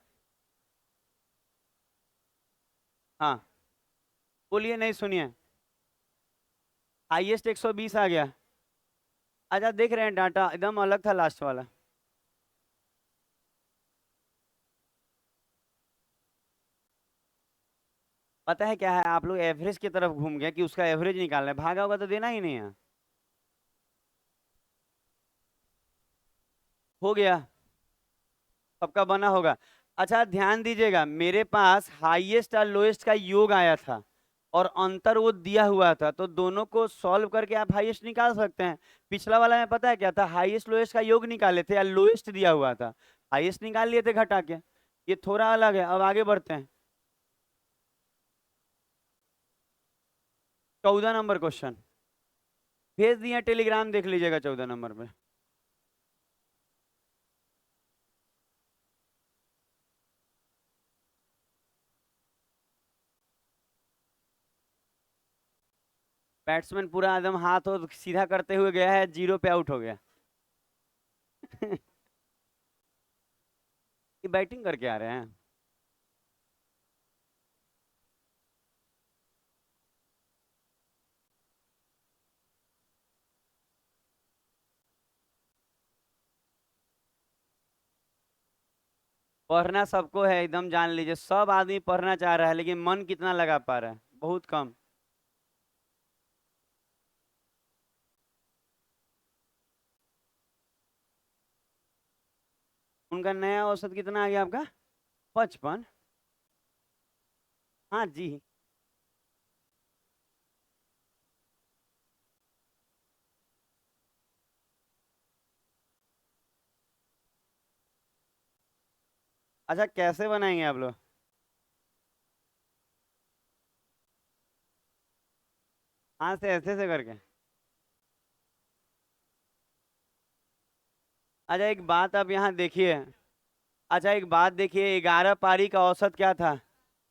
हाँ बोलिए, नहीं सुनिए, हाईएस्ट 120 आ गया। अच्छा देख रहे हैं डाटा एकदम अलग था लास्ट वाला। पता है क्या है, आप लोग एवरेज की तरफ घूम गए कि उसका एवरेज निकालना है, भागा होगा तो देना ही नहीं है। हो गया, सबका बना होगा। अच्छा ध्यान दीजिएगा, मेरे पास हाईएस्ट और लोएस्ट का योग आया था और अंतर वो दिया हुआ था, तो दोनों को सॉल्व करके आप हाईएस्ट निकाल सकते हैं। पिछला वाला में पता है क्या था, हाईएस्ट लोएस्ट का योग निकाले थे या लोएस्ट दिया हुआ था, हाईएस्ट निकाल लिए थे घटा के। ये थोड़ा अलग है, अब आगे बढ़ते हैं। 14 नंबर क्वेश्चन भेज दिए टेलीग्राम, देख लीजिएगा 14 नंबर पे। बैट्समैन पूरा एकदम हाथ और सीधा करते हुए गया है, जीरो पे आउट हो गया। ये बैटिंग करके आ रहे हैं। पढ़ना सबको है, एकदम जान लीजिए, सब आदमी पढ़ना चाह रहा है, लेकिन मन कितना लगा पा रहा है, बहुत कम। उनका नया औसत कितना आ गया आपका? 55। हाँ जी। अच्छा कैसे बनाएंगे आप लोग? हाँ से ऐसे से करके। अच्छा एक बात आप यहाँ देखिए, अच्छा एक बात देखिए, 11 पारी का औसत क्या था?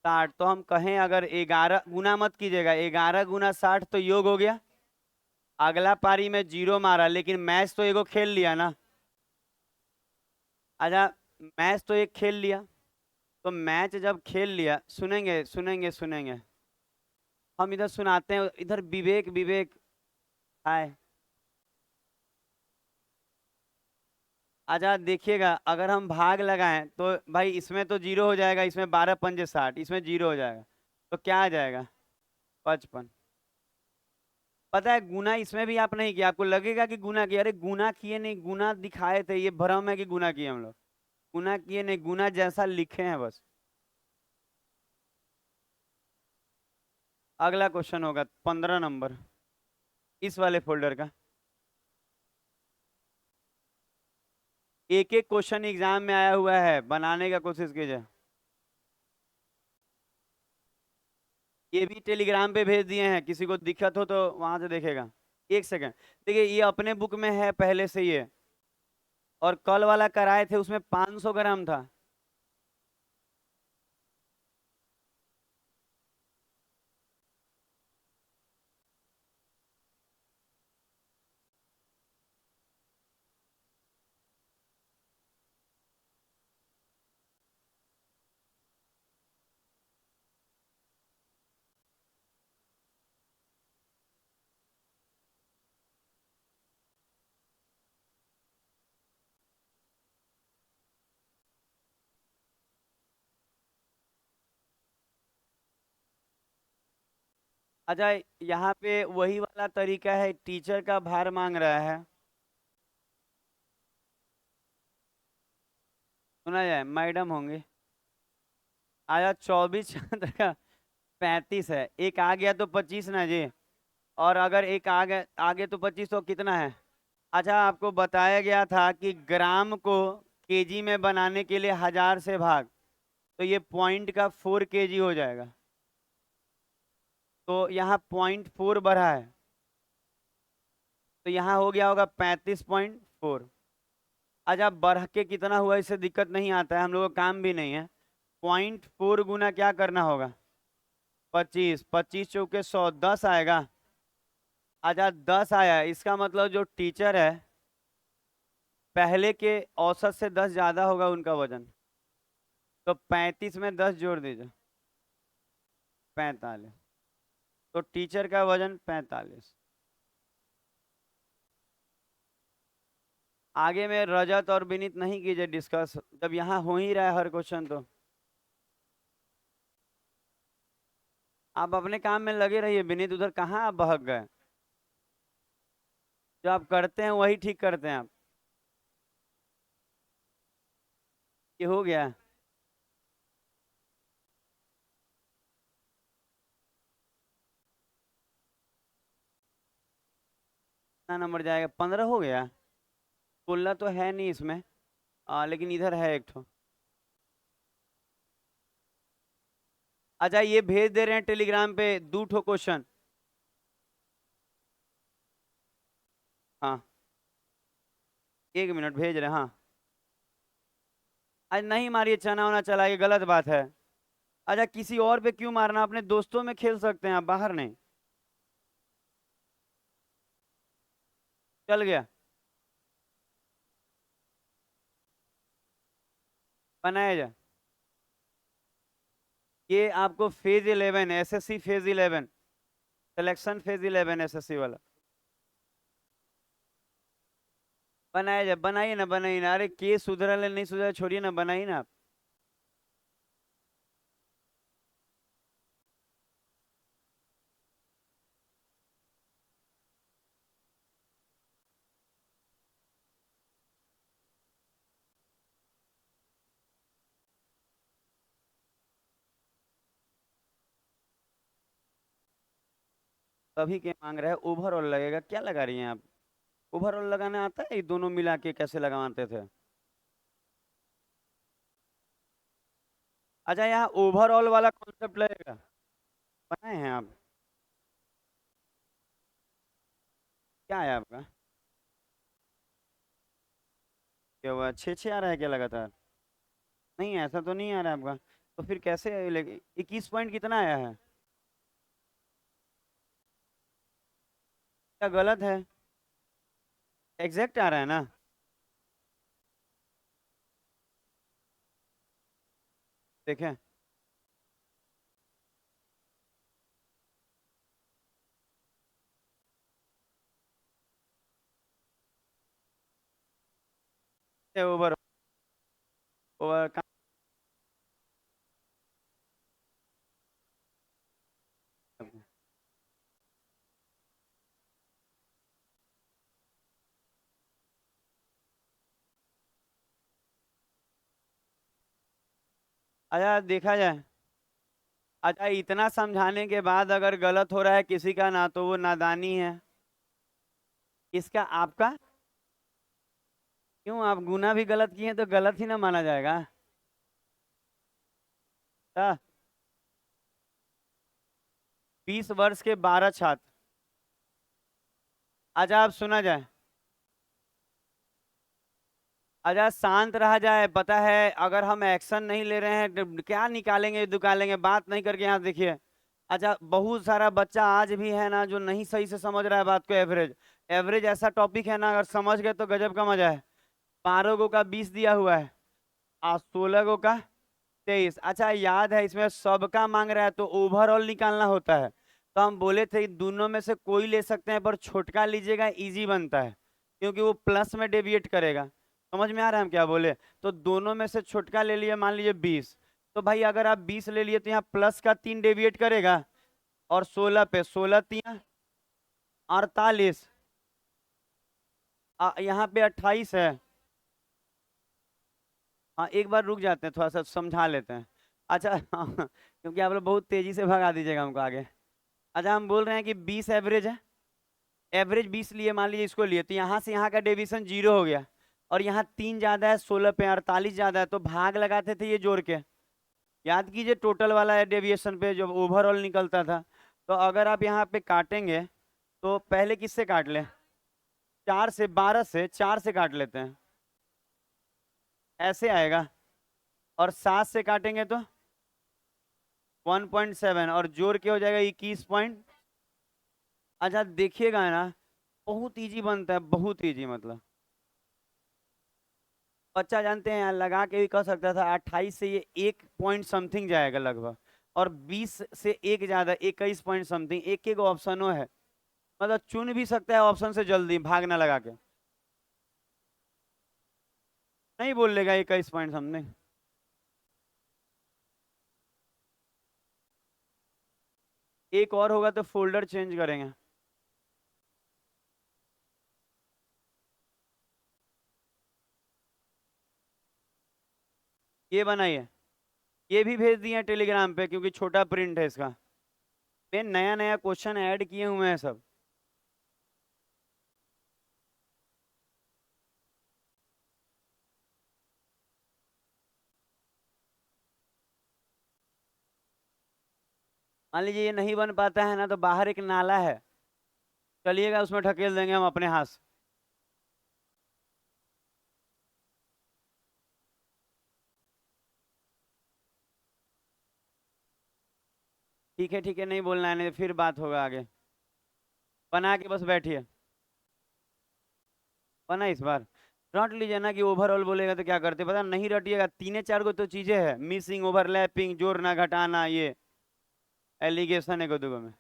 60। तो हम कहें अगर 11 गुना मत कीजिएगा, 11 गुना 60 तो योग हो गया। अगला पारी में जीरो मारा, लेकिन मैच तो एगो खेल लिया ना। अच्छा मैच तो एक खेल लिया, तो मैच जब खेल लिया, सुनेंगे सुनेंगे सुनेंगे, हम इधर सुनाते हैं, इधर विवेक विवेक। हाय। अच्छा देखिएगा, अगर हम भाग लगाएं तो भाई इसमें तो जीरो हो जाएगा, इसमें 12 पंजे 60, इसमें जीरो हो जाएगा, तो क्या आ जाएगा? 55। पता है गुना इसमें भी आप नहीं किया, आपको लगेगा कि गुना किया, अरे गुना किए नहीं, गुना दिखाए थे, ये भ्रम है कि गुना किए हम लोग। गुना किए नहीं, गुना जैसा लिखे हैं बस। अगला क्वेश्चन होगा 15 नंबर, इस वाले फोल्डर का। एक एक क्वेश्चन एग्जाम में आया हुआ है, बनाने का कोशिश कीजिए। ये भी टेलीग्राम पे भेज दिए हैं, किसी को दिक्कत हो तो वहां से देखेगा। एक सेकंड, देखिए ये अपने बुक में है पहले से ये, और कल वाला कराए थे उसमें 500 ग्राम था। अच्छा, यहाँ पे वही वाला तरीका है, टीचर का भार मांग रहा है। सुना जाए, मैडम होंगे। आया 24 का 35 है, एक आ गया तो 25 ना जी। और अगर एक आगे तो 25, तो कितना है? अच्छा, आपको बताया गया था कि ग्राम को केजी में बनाने के लिए 1000 से भाग, तो ये पॉइंट का 4 केजी हो जाएगा। तो यहाँ 0.4 बढ़ा है, तो यहाँ हो गया होगा 35.4। अच्छा, बढ़ के कितना हुआ इससे दिक्कत नहीं आता है, हम लोगों का काम भी नहीं है। 0.4 गुना क्या करना होगा? 25, 25 चौके 100, 10 आएगा। अच्छा, 10 आया, इसका मतलब जो टीचर है पहले के औसत से 10 ज्यादा होगा उनका वजन। तो 35 में 10 जोड़ दीजिए, 45। तो टीचर का वजन 45। आगे में रजत और विनीत नहीं कीजिए डिस्कस, जब यहाँ हो ही रहा है हर क्वेश्चन तो। आप अपने काम में लगे रहिए, विनीत उधर कहाँ आप बहक गए? जो आप करते हैं वही ठीक करते हैं आप। ये हो गया। कितना नंबर जाएगा? 15 हो गया। 16 तो है नहीं इसमें, लेकिन इधर है एक ठो। अच्छा, ये भेज दे रहे हैं टेलीग्राम पे 2 ठो क्वेश्चन। हाँ, 1 मिनट भेज रहे हैं, हाँ। आज नहीं मारिए, चना वना चलाइए, गलत बात है। अच्छा, किसी और पे क्यों मारना, अपने दोस्तों में खेल सकते हैं आप, बाहर नहीं। चल गया, बनाया जाए। ये आपको phase 11, SSC phase 11, selection phase 11 SSC वाला। बनाया जाए, बनाइए ना, बनाइए ना, अरे केस सुधरा नहीं सुधरा छोड़िए ना, बनाइए ना आप। तभी के मांग रहे हैं, ओवरऑल लगेगा, क्या लगा रही हैं आप? ओवरऑल लगाना आता है? ये दोनों मिला के कैसे लगाते थे? अच्छा, यहाँ ओवरऑल वाला कॉन्सेप्ट लगेगा, बनाए हैं आप? क्या है आपका? क्या हुआ, 6-6 आ रहा है क्या लगातार? नहीं, ऐसा तो नहीं आ रहा है आपका। तो फिर कैसे 21 पॉइंट कितना आया है? क्या गलत है? एग्जैक्ट आ रहा है ना? देखें। ओवर ओवर अच्छा, देखा जाए। अच्छा, इतना समझाने के बाद अगर गलत हो रहा है किसी का ना, तो वो नादानी है। किसका? आपका? क्यों, आप गुना भी गलत किए तो गलत ही ना माना जाएगा? 20 वर्ष के 12 छात्र। अच्छा, आप सुना जाए। अच्छा, शांत रहा जाए, पता है अगर हम एक्शन नहीं ले रहे हैं तो क्या निकालेंगे निकालेंगे, बात नहीं करके यहाँ देखिए। अच्छा, बहुत सारा बच्चा आज भी है ना जो नहीं सही से समझ रहा है बात को। एवरेज, एवरेज ऐसा टॉपिक है ना, अगर समझ गए तो गजब का मजा है। 12 गो का 20 दिया हुआ है, और 16 गो का 23। अच्छा, याद है इसमें सबका मांग रहा है तो ओवरऑल निकालना होता है। तो हम बोले थे कि दोनों में से कोई ले सकते हैं, पर छोटका लीजिएगा, इजी बनता है, क्योंकि वो प्लस में डेविएट करेगा। समझ में आ रहा है हम क्या बोले? तो दोनों में से छोटका ले लिए, मान लीजिए 20। तो भाई अगर आप 20 ले लिए तो यहाँ प्लस का 3 डेविएट करेगा, और 16 पे 16 तिया 48, यहाँ पे 28 है। हाँ एक बार रुक जाते हैं, थोड़ा सा समझा लेते हैं। अच्छा हाँ, क्योंकि आप लोग बहुत तेजी से भगा दीजिएगा हमको आगे। अच्छा हम बोल रहे हैं कि 20 एवरेज है, एवरेज 20 लिए, मान लीजिए इसको लिए, तो यहाँ से यहाँ का डेविएशन 0 हो गया, और यहाँ 3 ज्यादा है, 16 पे 48 ज्यादा है, तो भाग लगाते थे ये जोड़ के। याद कीजिए टोटल वाला डेविएशन पे जब ओवरऑल निकलता था। तो अगर आप यहाँ पे काटेंगे तो पहले किससे काट लें, 4 से, 12 से, 4 से काट लेते हैं, ऐसे आएगा। और 7 से काटेंगे तो 1.7, और जोड़ के हो जाएगा 21 पॉइंट। अच्छा देखिएगा ना, बहुत इजी बनता है, बहुत इजी, मतलब बच्चा जानते हैं यहाँ लगा के भी कर सकता था। 28 से ये 1 पॉइंट समथिंग जाएगा लगभग, और 20 से एक ज्यादा 21 पॉइंट समथिंग, एक एक ऑप्शनों है, मतलब चुन भी सकता है ऑप्शन से जल्दी, भागना लगा के नहीं बोल लेगा 21 पॉइंट समथिंग। एक और होगा तो फोल्डर चेंज करेंगे। ये बनाइए, ये भी भेज दिए टेलीग्राम पे, क्योंकि छोटा प्रिंट है इसका, मैं नया नया क्वेश्चन ऐड किए हुए हैं सब। मान लीजिए ये नहीं बन पाता है ना, तो बाहर एक नाला है, चलिएगा उसमें ढकेल देंगे हम अपने हाथ से। ठीक है, नहीं बोलना है, नहीं तो फिर बात होगा आगे। बना के बस बैठिए, बना इस बार। रट लीजिए ना, कि ओवरऑल बोलेगा तो क्या करते पता नहीं, रटिएगा, 3 4 को तो चीजें है, मिसिंग, ओवरलैपिंग, जोड़ना घटाना, ये एलिगेशन है दो में।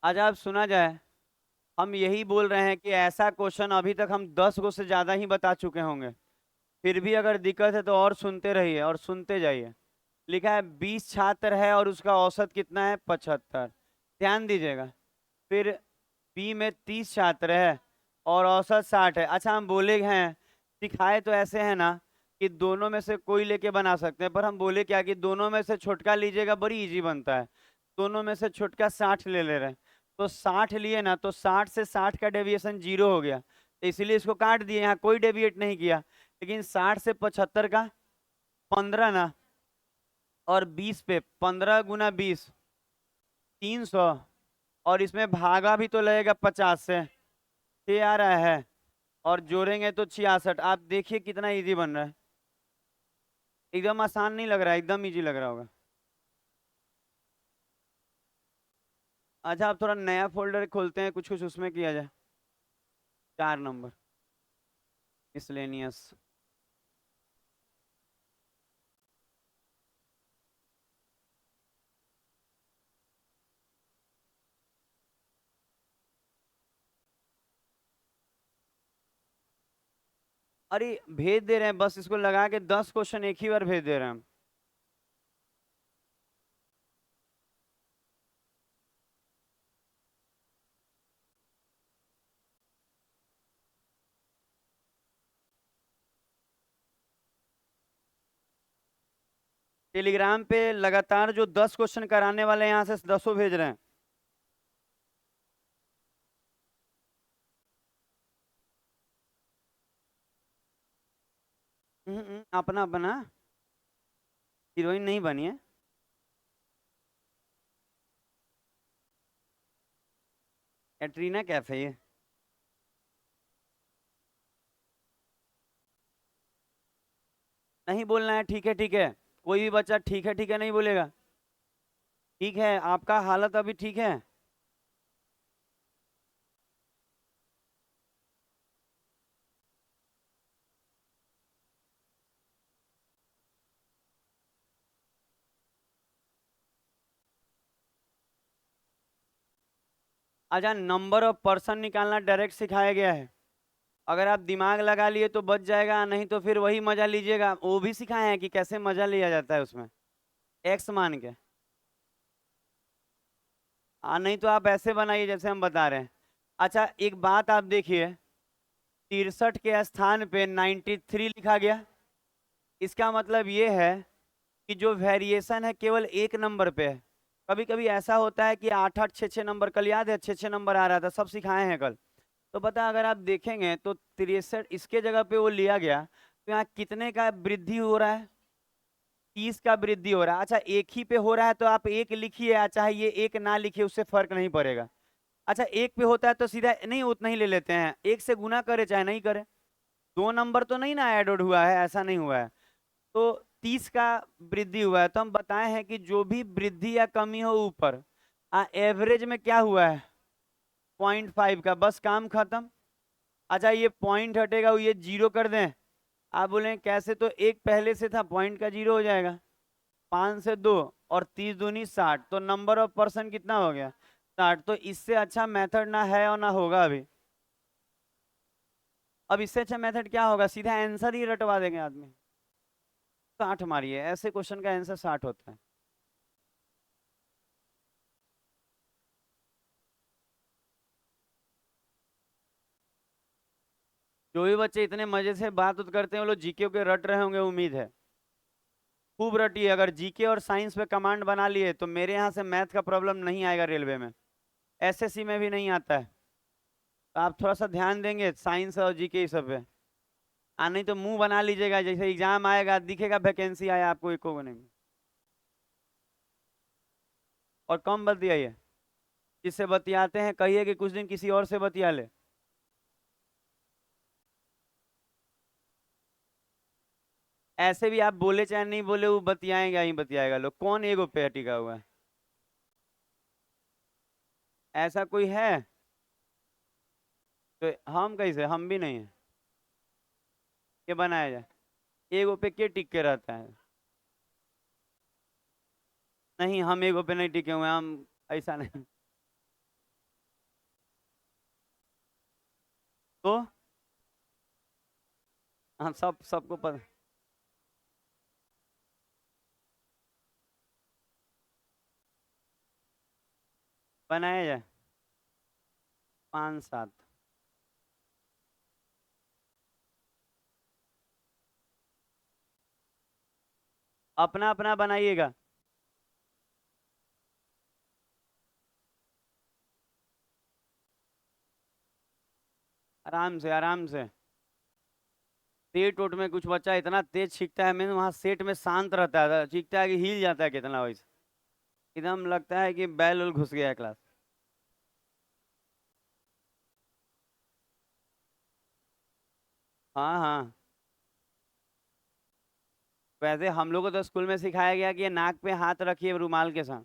आज आप सुना जाए, हम यही बोल रहे हैं कि ऐसा क्वेश्चन अभी तक हम 10 को से ज्यादा ही बता चुके होंगे, फिर भी अगर दिक्कत है तो और सुनते रहिए और सुनते जाइए। लिखा है 20 छात्र है और उसका औसत कितना है, 75, ध्यान दीजिएगा। फिर बी में 30 छात्र है और औसत 60 है। अच्छा हम बोले हैं, सिखाए तो ऐसे है ना, कि दोनों में से कोई लेके बना सकते हैं, पर हम बोले क्या कि दोनों में से छोटका लीजिएगा, बड़ी इजी बनता है। दोनों में से छोटका 60 ले रहे हैं, तो 60 लिए ना, तो 60 से 60 का डेविएशन 0 हो गया, तो इसीलिए इसको काट दिए, यहाँ कोई डेविएट नहीं किया। लेकिन 60 से 75 का 15 ना, और 20 पे 15 गुना 20, 300, और इसमें भागा भी तो लगेगा 50 से, 6 आ रहा है, और जोड़ेंगे तो 66। आप देखिए कितना इजी बन रहा है, एकदम आसान नहीं लग रहा है, एकदम इजी लग रहा होगा। अच्छा आप थोड़ा नया फोल्डर खोलते हैं, कुछ कुछ उसमें किया जाए। 4 नंबर, मिसलेनियस। अरे भेज दे रहे हैं, बस इसको लगा के 10 क्वेश्चन एक ही बार भेज दे रहे हैं हम। टेलीग्राम पे लगातार जो 10 क्वेश्चन कराने वाले हैं, यहाँ से 10 भेज रहे हैं। अपना अपना, हीरोइन नहीं बनी है। कैटरीना कैफ है ये। नहीं बोलना है, ठीक है, कोई भी बच्चा ठीक है नहीं बोलेगा। ठीक है, आपका हालत अभी ठीक है। अच्छा नंबर ऑफ पर्सन निकालना डायरेक्ट सिखाया गया है। अगर आप दिमाग लगा लिए तो बच जाएगा, नहीं तो फिर वही मजा लीजिएगा। वो भी सिखाए हैं कि कैसे मजा लिया जाता है उसमें, एक्स मान के। नहीं तो आप ऐसे बनाइए जैसे हम बता रहे हैं। अच्छा एक बात आप देखिए, 63 के स्थान पे 93 लिखा गया। इसका मतलब ये है कि जो वेरिएशन है केवल एक नंबर पे है। कभी कभी ऐसा होता है कि 8 8 6 6 नंबर, कल याद है 6 6 नंबर आ रहा था, सब सिखाए हैं कल। तो पता अगर आप देखेंगे तो 63 इसके जगह पे वो लिया गया, तो यहाँ कितने का वृद्धि हो रहा है? 30 का वृद्धि हो रहा है। अच्छा एक ही पे हो रहा है तो आप एक लिखिए, चाहे ये एक ना लिखिए, उससे फर्क नहीं पड़ेगा। अच्छा एक पे होता है तो सीधा नहीं, उतना ही ले लेते हैं, एक से गुना करे चाहे नहीं करे। 2 नंबर तो नहीं ना एड हुआ है, ऐसा नहीं हुआ है। तो 30 का वृद्धि हुआ है, तो हम बताए हैं कि जो भी वृद्धि या कमी हो ऊपर, एवरेज में क्या हुआ है? 0.5 का, बस काम खत्म। अच्छा ये पॉइंट हटेगा, ये जीरो कर दें। आप बोले कैसे? तो एक पहले से था, पॉइंट का जीरो हो जाएगा। 5 से 2 और 30 दूनी 60, तो नंबर ऑफ पर्सन कितना हो गया? 60। तो इससे अच्छा मेथड ना है और ना होगा अभी। अब इससे अच्छा मेथड क्या होगा? सीधा आंसर ही रटवा देंगे आदमी। 60 मारिए, ऐसे क्वेश्चन का आंसर 60 होता है। जो भी बच्चे इतने मजे से बात उत करते हैं वो लोग जीके के रट रहे होंगे, उम्मीद है। खूब रटिए। अगर जीके और साइंस पे कमांड बना लिए तो मेरे यहाँ से मैथ का प्रॉब्लम नहीं आएगा रेलवे में, एसएससी में भी नहीं आता है। तो आप थोड़ा सा ध्यान देंगे साइंस और जीके इस सब पे। नहीं तो मुंह बना लीजिएगा, जैसे एग्जाम आएगा दिखेगा वैकेंसी आया, आपको एक को नहीं। और कम बतियाइए, जिससे बतियाते हैं कहिए कि कुछ दिन किसी और से बतिया ले। ऐसे भी आप बोले चाहे नहीं बोले वो बतियाएंगे ही बतियाएगा। लोग कौन एगो पे टिका हुआ है? ऐसा कोई है? तो हम कैसे, हम भी नहीं है कि बनाया जाए। एगो पे के टिक के रहता है? नहीं हम एगो पे नहीं टिके हुए हैं, हम ऐसा नहीं। तो हम सबको पता। बनाया जाए 5 7। अपना अपना बनाइएगा। आराम से आराम से। सेट उट में कुछ बच्चा इतना तेज छींकता है, मैंने वहां सेट में शांत रहता है, छींकता है कि हिल जाता है कितना वैसे। एकदम लगता है कि बैल उल घुस गया है क्लास। हाँ हाँ। वैसे हम लोग को तो स्कूल में सिखाया गया कि ये नाक पे हाथ रखिए रुमाल के साथ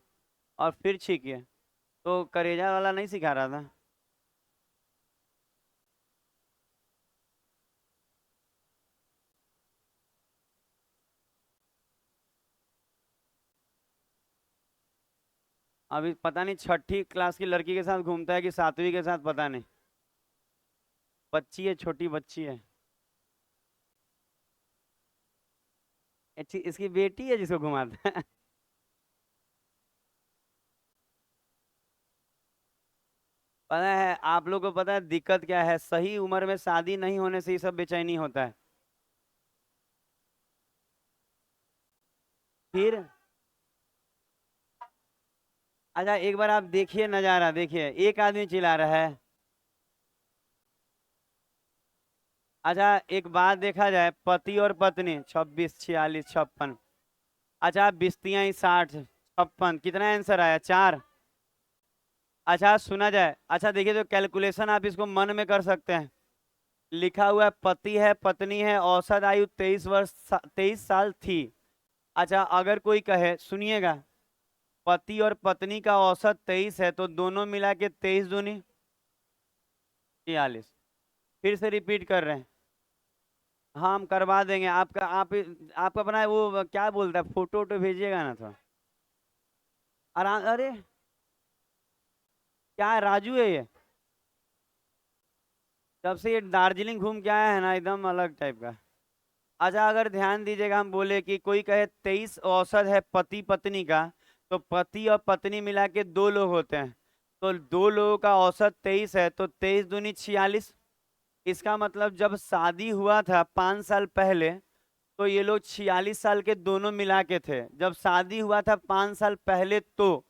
और फिर छींकिए। तो करेजा वाला नहीं सिखा रहा था। अभी पता नहीं छठी क्लास की लड़की के साथ घूमता है कि 7वीं के साथ, पता नहीं। बच्ची है, छोटी बच्ची है। अच्छी इसकी बेटी है जिसको घुमाता है। पता है आप लोग को? पता है दिक्कत क्या है? सही उम्र में शादी नहीं होने से ये सब बेचैनी होता है। फिर अच्छा एक बार आप देखिए नजारा, देखिए एक आदमी चिल्ला रहा है। अच्छा एक बात देखा जाए, पति और पत्नी 26 46 56। अच्छा बिस्तियां ही 60 56, कितना आंसर आया? 4। अच्छा सुना जाए, अच्छा देखिए तो कैलकुलेशन आप इसको मन में कर सकते हैं। लिखा हुआ है पति है पत्नी है, औसत आयु 23 वर्ष 23 साल थी। अच्छा अगर कोई कहे, सुनिएगा, पति और पत्नी का औसत 23 है तो दोनों मिला के 23 दूनी 46। फिर से रिपीट कर रहे हैं। हाँ हम करवा देंगे आपका। आपका अपना वो क्या बोलता है, फोटो वोटो भेजिएगा ना थोड़ा। आराम। अरे क्या है, राजू है ये? जब से ये दार्जिलिंग घूम के आया है ना, एकदम अलग टाइप का। अच्छा, अगर ध्यान दीजिएगा, हम बोले कि कोई कहे 23 औसत है पति पत्नी का, तो पति और पत्नी मिला के 2 लोग होते हैं। तो 2 लोगों का औसत 23 है, तो 23 दूनी 46। इसका मतलब जब शादी हुआ था 5 साल पहले, तो ये लोग 46 साल के दोनों मिला के थे। जब शादी हुआ था 5 साल पहले, तो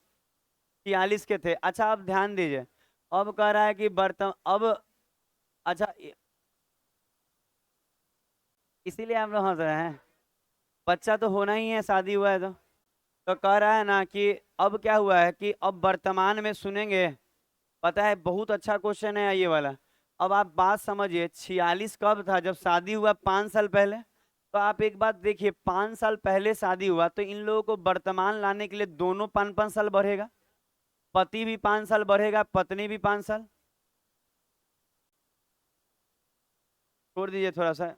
46 के थे। अच्छा, अब ध्यान दीजिए, अब कह रहा है कि बर्तन अब। अच्छा, इसीलिए हम लोग हंस रहे हैं। बच्चा तो होना ही है, शादी हुआ है तो कह रहा है ना कि अब क्या हुआ है कि अब वर्तमान में सुनेंगे। पता है, बहुत अच्छा क्वेश्चन है ये वाला। अब आप बात समझिए, 46 कब था? जब शादी हुआ 5 साल पहले। तो आप एक बात देखिए, 5 साल पहले शादी हुआ, तो इन लोगों को वर्तमान लाने के लिए दोनों 5-5 साल बढ़ेगा। पति भी 5 साल बढ़ेगा, पत्नी भी 5 साल। छोड़ दीजिए थोड़ा सा।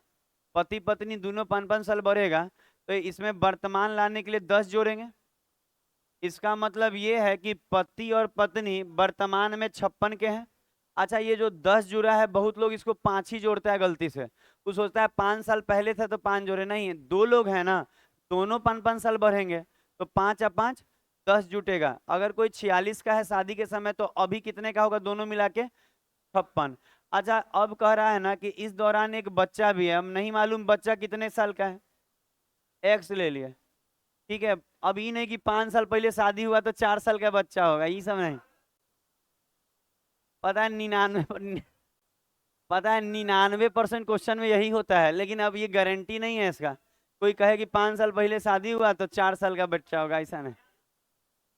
पति पत्नी दोनों 5-5 साल बढ़ेगा। तो इसमें वर्तमान लाने के लिए 10 जोड़ेंगे। इसका मतलब ये है कि पति और पत्नी वर्तमान में 56 के हैं। अच्छा, ये जो 10 जुड़ा है, बहुत लोग इसको 5 ही जोड़ता है गलती से। वो सोचता है 5 साल पहले था तो 5 जोड़े, नहीं है, 2 लोग हैं ना, दोनों 5-5 साल बढ़ेंगे। तो 5 और 5 10 जुटेगा। अगर कोई 46 का है शादी के समय, तो अभी कितने का होगा दोनों मिला के? 56। अच्छा, अब कह रहा है ना कि इस दौरान एक बच्चा भी है। हम नहीं मालूम बच्चा कितने साल का है, एक्स ले लिए। ठीक है। अब ये नहीं कि 5 साल पहले शादी हुआ तो 4 साल का बच्चा होगा, ये सब नहीं। पता है 99, पता है 99% क्वेश्चन में यही होता है, लेकिन अब ये गारंटी नहीं है इसका। कोई कहे कि 5 साल पहले शादी हुआ तो 4 साल का बच्चा होगा, ऐसा नहीं।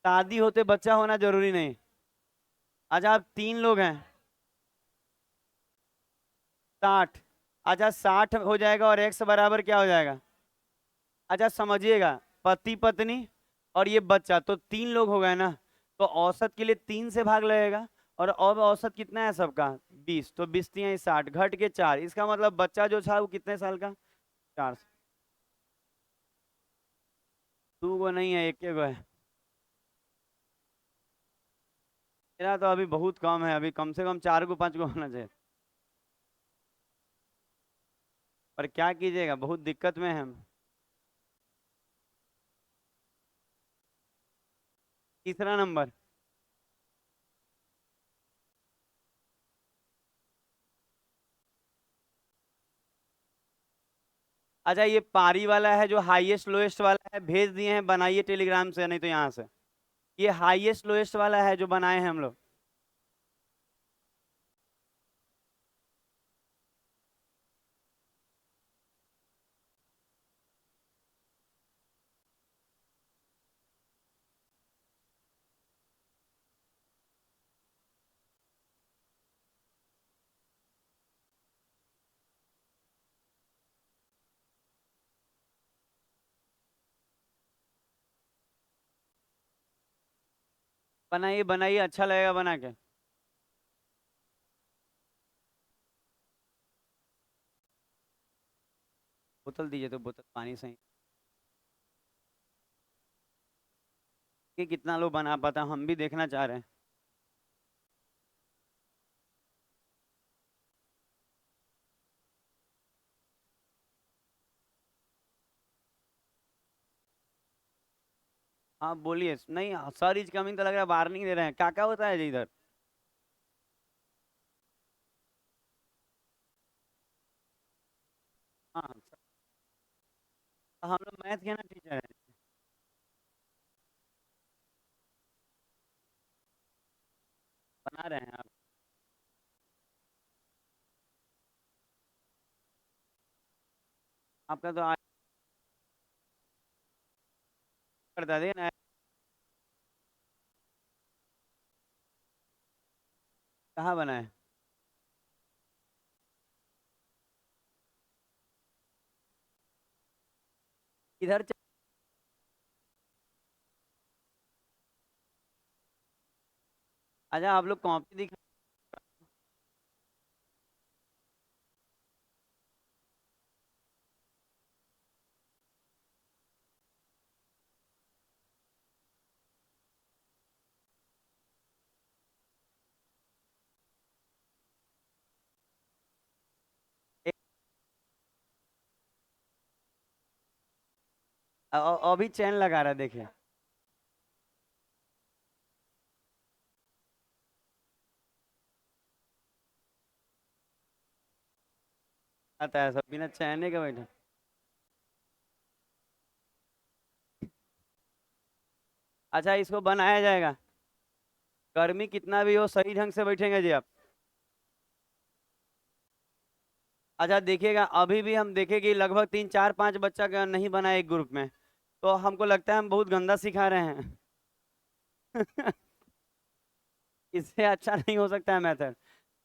शादी होते बच्चा होना जरूरी नहीं। अच्छा, आप 3 लोग हैं। 60। अच्छा, 60 हो जाएगा और एक्स बराबर क्या हो जाएगा? अच्छा, समझिएगा, पति पत्नी और ये बच्चा, तो 3 लोग हो गए ना। तो औसत के लिए 3 से भाग लगेगा। और अब औसत कितना है सबका? 20। तो 20 × 3 = 60, घट के 4। इसका मतलब बच्चा जो था वो कितने साल का? 4। 2 गो नहीं है, एक गो है। मेरा तो अभी बहुत कम है, अभी कम से कम 4 गो 5 गो होना चाहिए। पर क्या कीजिएगा, बहुत दिक्कत में है हम। तीसरा नंबर। अच्छा, ये पारी वाला है जो हाईएस्ट लोएस्ट वाला है, भेज दिए हैं, बनाइए टेलीग्राम से, नहीं तो यहाँ से। ये हाईएस्ट लोएस्ट वाला है जो बनाए हैं हम लोग। बनाइए बनाइए, अच्छा लगेगा बना के। बोतल दीजिए, तो बोतल पानी सही। कि कितना लोग बना पाता, हम भी देखना चाह रहे हैं। हाँ बोलिए, नहीं सर इज कमिंग तो लग रहा है वार्निंग दे रहे हैं, क्या क्या होता है जी इधर? हाँ हम लोग मैथ के ना टीचर हैं। बना रहे हैं आप? आपका तो आज बता देना। कहाँ बना है? इधर अच्छा, आप लोग कॉपी दिखा। अभी चैन लगा रहा है, देखिए। आता है सब बिना चैन के बैठा। अच्छा, इसको बनाया जाएगा। गर्मी कितना भी हो, सही ढंग से बैठेंगे जी आप। अच्छा देखिएगा, अभी भी हम देखें कि लगभग 3 4 5 बच्चा का नहीं बना है एक ग्रुप में। तो हमको लगता है हम बहुत गंदा सिखा रहे हैं। इससे अच्छा नहीं हो सकता है मेथड।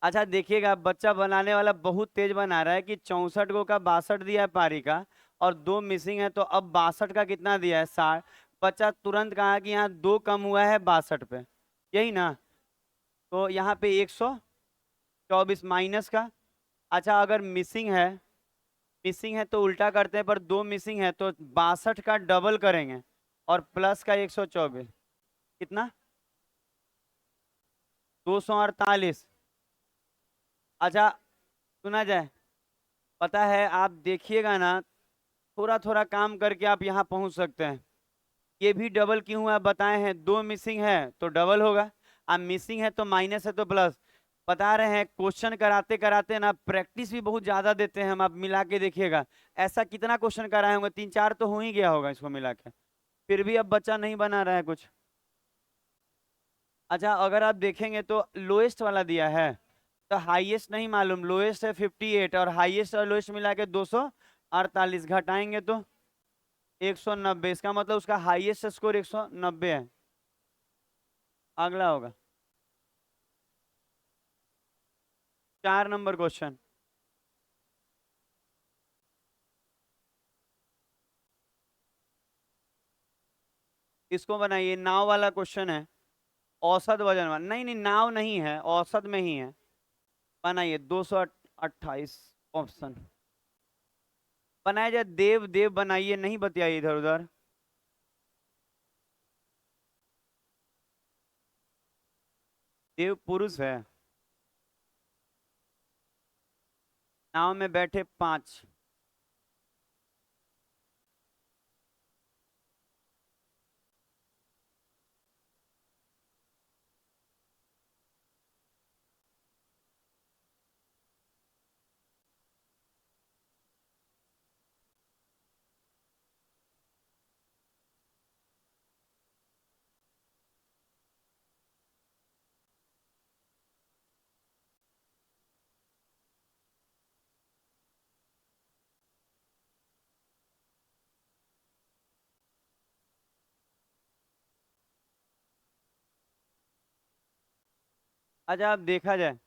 अच्छा देखिएगा, बच्चा बनाने वाला बहुत तेज बना रहा है कि 64 गो का 62 दिया है पारी का, और 2 मिसिंग है, तो अब 62 का कितना दिया है, 60। बच्चा तुरंत कहा कि यहाँ 2 कम हुआ है 62 पे, यही ना। तो यहाँ पे 124 माइनस का। अच्छा अगर मिसिंग है तो उल्टा करते हैं, पर 2 मिसिंग है तो 62 का डबल करेंगे, और प्लस का 124, कितना, 248। अच्छा सुना जाए, पता है आप देखिएगा ना, थोड़ा थोड़ा काम करके आप यहाँ पहुंच सकते हैं। ये भी डबल क्यों हुआ बताए हैं, 2 मिसिंग है तो डबल होगा, अब मिसिंग है तो माइनस है तो प्लस। बता रहे हैं क्वेश्चन कराते कराते ना प्रैक्टिस भी बहुत ज्यादा देते हैं हम, आप मिला के देखिएगा। ऐसा कितना क्वेश्चन कराए होंगे, 3 4 तो हो ही गया होगा इसको मिला के, फिर भी अब बच्चा नहीं बना रहा है कुछ। अच्छा अगर आप देखेंगे तो लोएस्ट वाला दिया है, तो हाईएस्ट नहीं मालूम, लोएस्ट है 58, और हाईएस्ट और लोएस्ट मिला के 248, घटाएंगे तो 190। इसका मतलब उसका हाईएस्ट स्कोर 190 है। अगला होगा 4 नंबर क्वेश्चन। इसको बनाइए, नाव वाला क्वेश्चन है। औसत वजन वाला, नहीं नहीं नाव नहीं है, औसत में ही है। बनाइए 228 ऑप्शन। बनाया जाए, देव देव बनाइए, नहीं बतियाइए इधर उधर। देव पुरुष है। नाव में बैठे 5। अच्छा अब देखा जाए,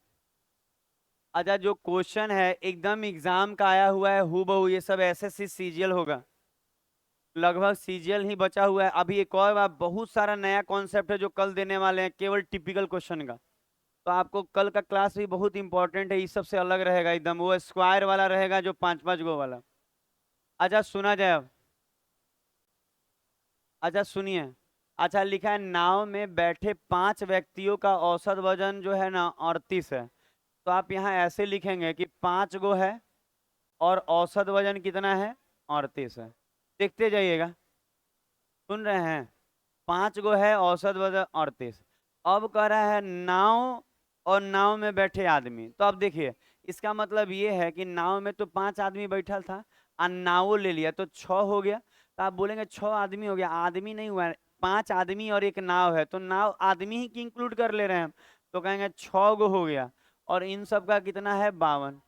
अच्छा जो क्वेश्चन है एकदम एग्जाम का आया हुआ है हूबहू, ये सब एसएससी सीजीएल होगा, लगभग सीजीएल ही बचा हुआ है। अभी एक और बात, बहुत सारा नया कॉन्सेप्ट है जो कल देने वाले हैं, केवल टिपिकल क्वेश्चन का। तो आपको कल का क्लास भी बहुत इंपॉर्टेंट है, इस सब से अलग रहेगा एकदम, वो स्क्वायर वाला रहेगा जो 5 5 गो वाला। अच्छा सुना जाए अब। अच्छा सुनिए, अच्छा लिखा है नाव में बैठे 5 व्यक्तियों का औसत वजन जो है ना 38 है। तो आप यहाँ ऐसे लिखेंगे कि 5 गो है और औसत वजन कितना है, 38 है। देखते जाइएगा, सुन रहे हैं, 5 गो है औसत वजन 38। अब कह रहा है नाव, और नाव में बैठे आदमी, तो अब देखिए इसका मतलब ये है कि नाव में तो 5 आदमी बैठा था, और नावो ले लिया तो 6 हो गया। तो आप बोलेंगे 6 आदमी हो गया, आदमी नहीं हुआ है, 5 आदमी और एक नाव है, तो नाव आदमी ही की इंक्लूड कर ले रहे हैं हम। तो कहेंगे 6 गो हो गया, और इन सब का कितना है 52।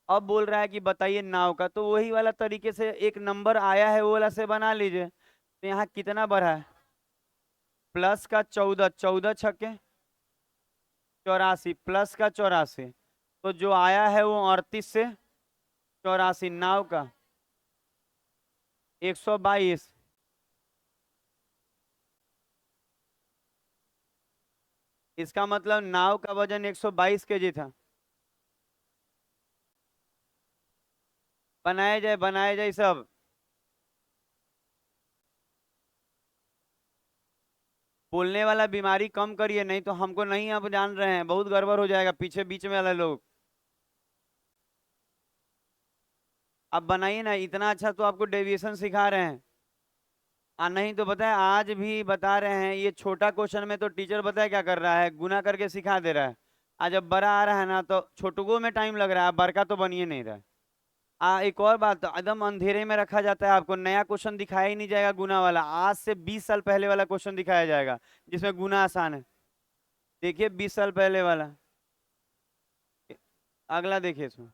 अब बोल रहा है कि बताइए नाव का, तो वही वाला तरीके से एक नंबर आया है वो वाला से बना लीजिए। तो यहाँ कितना बढ़ा है, प्लस का 14, 14 84, प्लस का 84, तो जो आया है वो 38 से 84, नाव का 122। इसका मतलब नाव का वजन 122 केजी था। बनाया जाए सब। बोलने वाला बीमारी कम करिए, नहीं तो हमको नहीं, आप जान रहे हैं बहुत गड़बड़ हो जाएगा पीछे बीच में वाले लोग। आप बनाइए ना, इतना अच्छा तो आपको डेविएशन सिखा रहे हैं। नहीं तो पता है आज भी बता रहे हैं, ये छोटा क्वेश्चन में तो टीचर पता है क्या कर रहा है, गुना करके सिखा दे रहा है। आज जब बड़ा आ रहा है ना तो छोटुओं में टाइम लग रहा है, बड़का तो बनिए नहीं रहा है। एक और बात, तो एकदम अंधेरे में रखा जाता है, आपको नया क्वेश्चन दिखाया ही नहीं जाएगा गुना वाला, आज से 20 साल पहले वाला क्वेश्चन दिखाया जाएगा जिसमें गुना आसान है। देखिए 20 साल पहले वाला, अगला देखिए इसमें।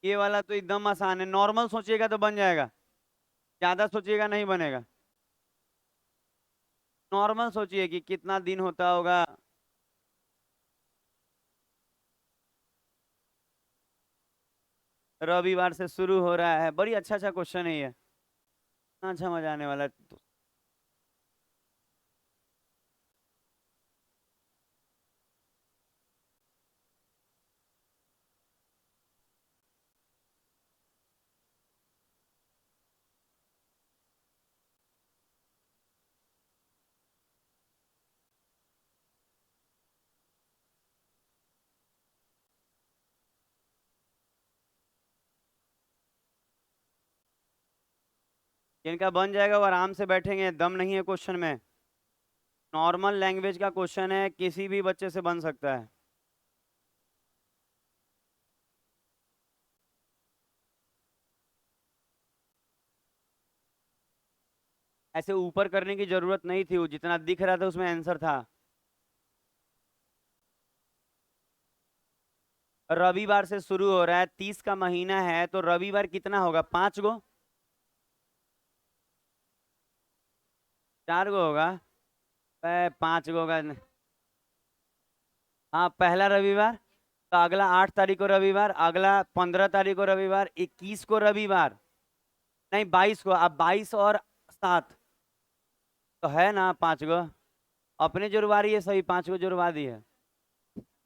ये वाला तो एकदम आसान है, नॉर्मल सोचिएगा तो बन जाएगा, ज्यादा सोचिएगा नहीं बनेगा। नॉर्मल सोचिए कि कितना दिन होता होगा। रविवार से शुरू हो रहा है, बड़ी अच्छा अच्छा क्वेश्चन है ये, अच्छा मजा आने वाला है। इनका बन जाएगा, वो आराम से बैठेंगे, दम नहीं है क्वेश्चन में। नॉर्मल लैंग्वेज का क्वेश्चन है, किसी भी बच्चे से बन सकता है। ऐसे ऊपर करने की जरूरत नहीं थी, वो जितना दिख रहा था उसमें आंसर था। रविवार से शुरू हो रहा है, 30 का महीना है, तो रविवार कितना होगा, 5 गो, 4 गो होगा। 5 गो का हाँ, पहला रविवार, तो अगला 8 तारीख को रविवार, अगला 15 तारीख को रविवार, 21 को रविवार, नहीं 22 को, अब 22 और 7, तो है ना 5 गो। अपने जुड़वा रही है, सही 5 गो जुड़वा दी है,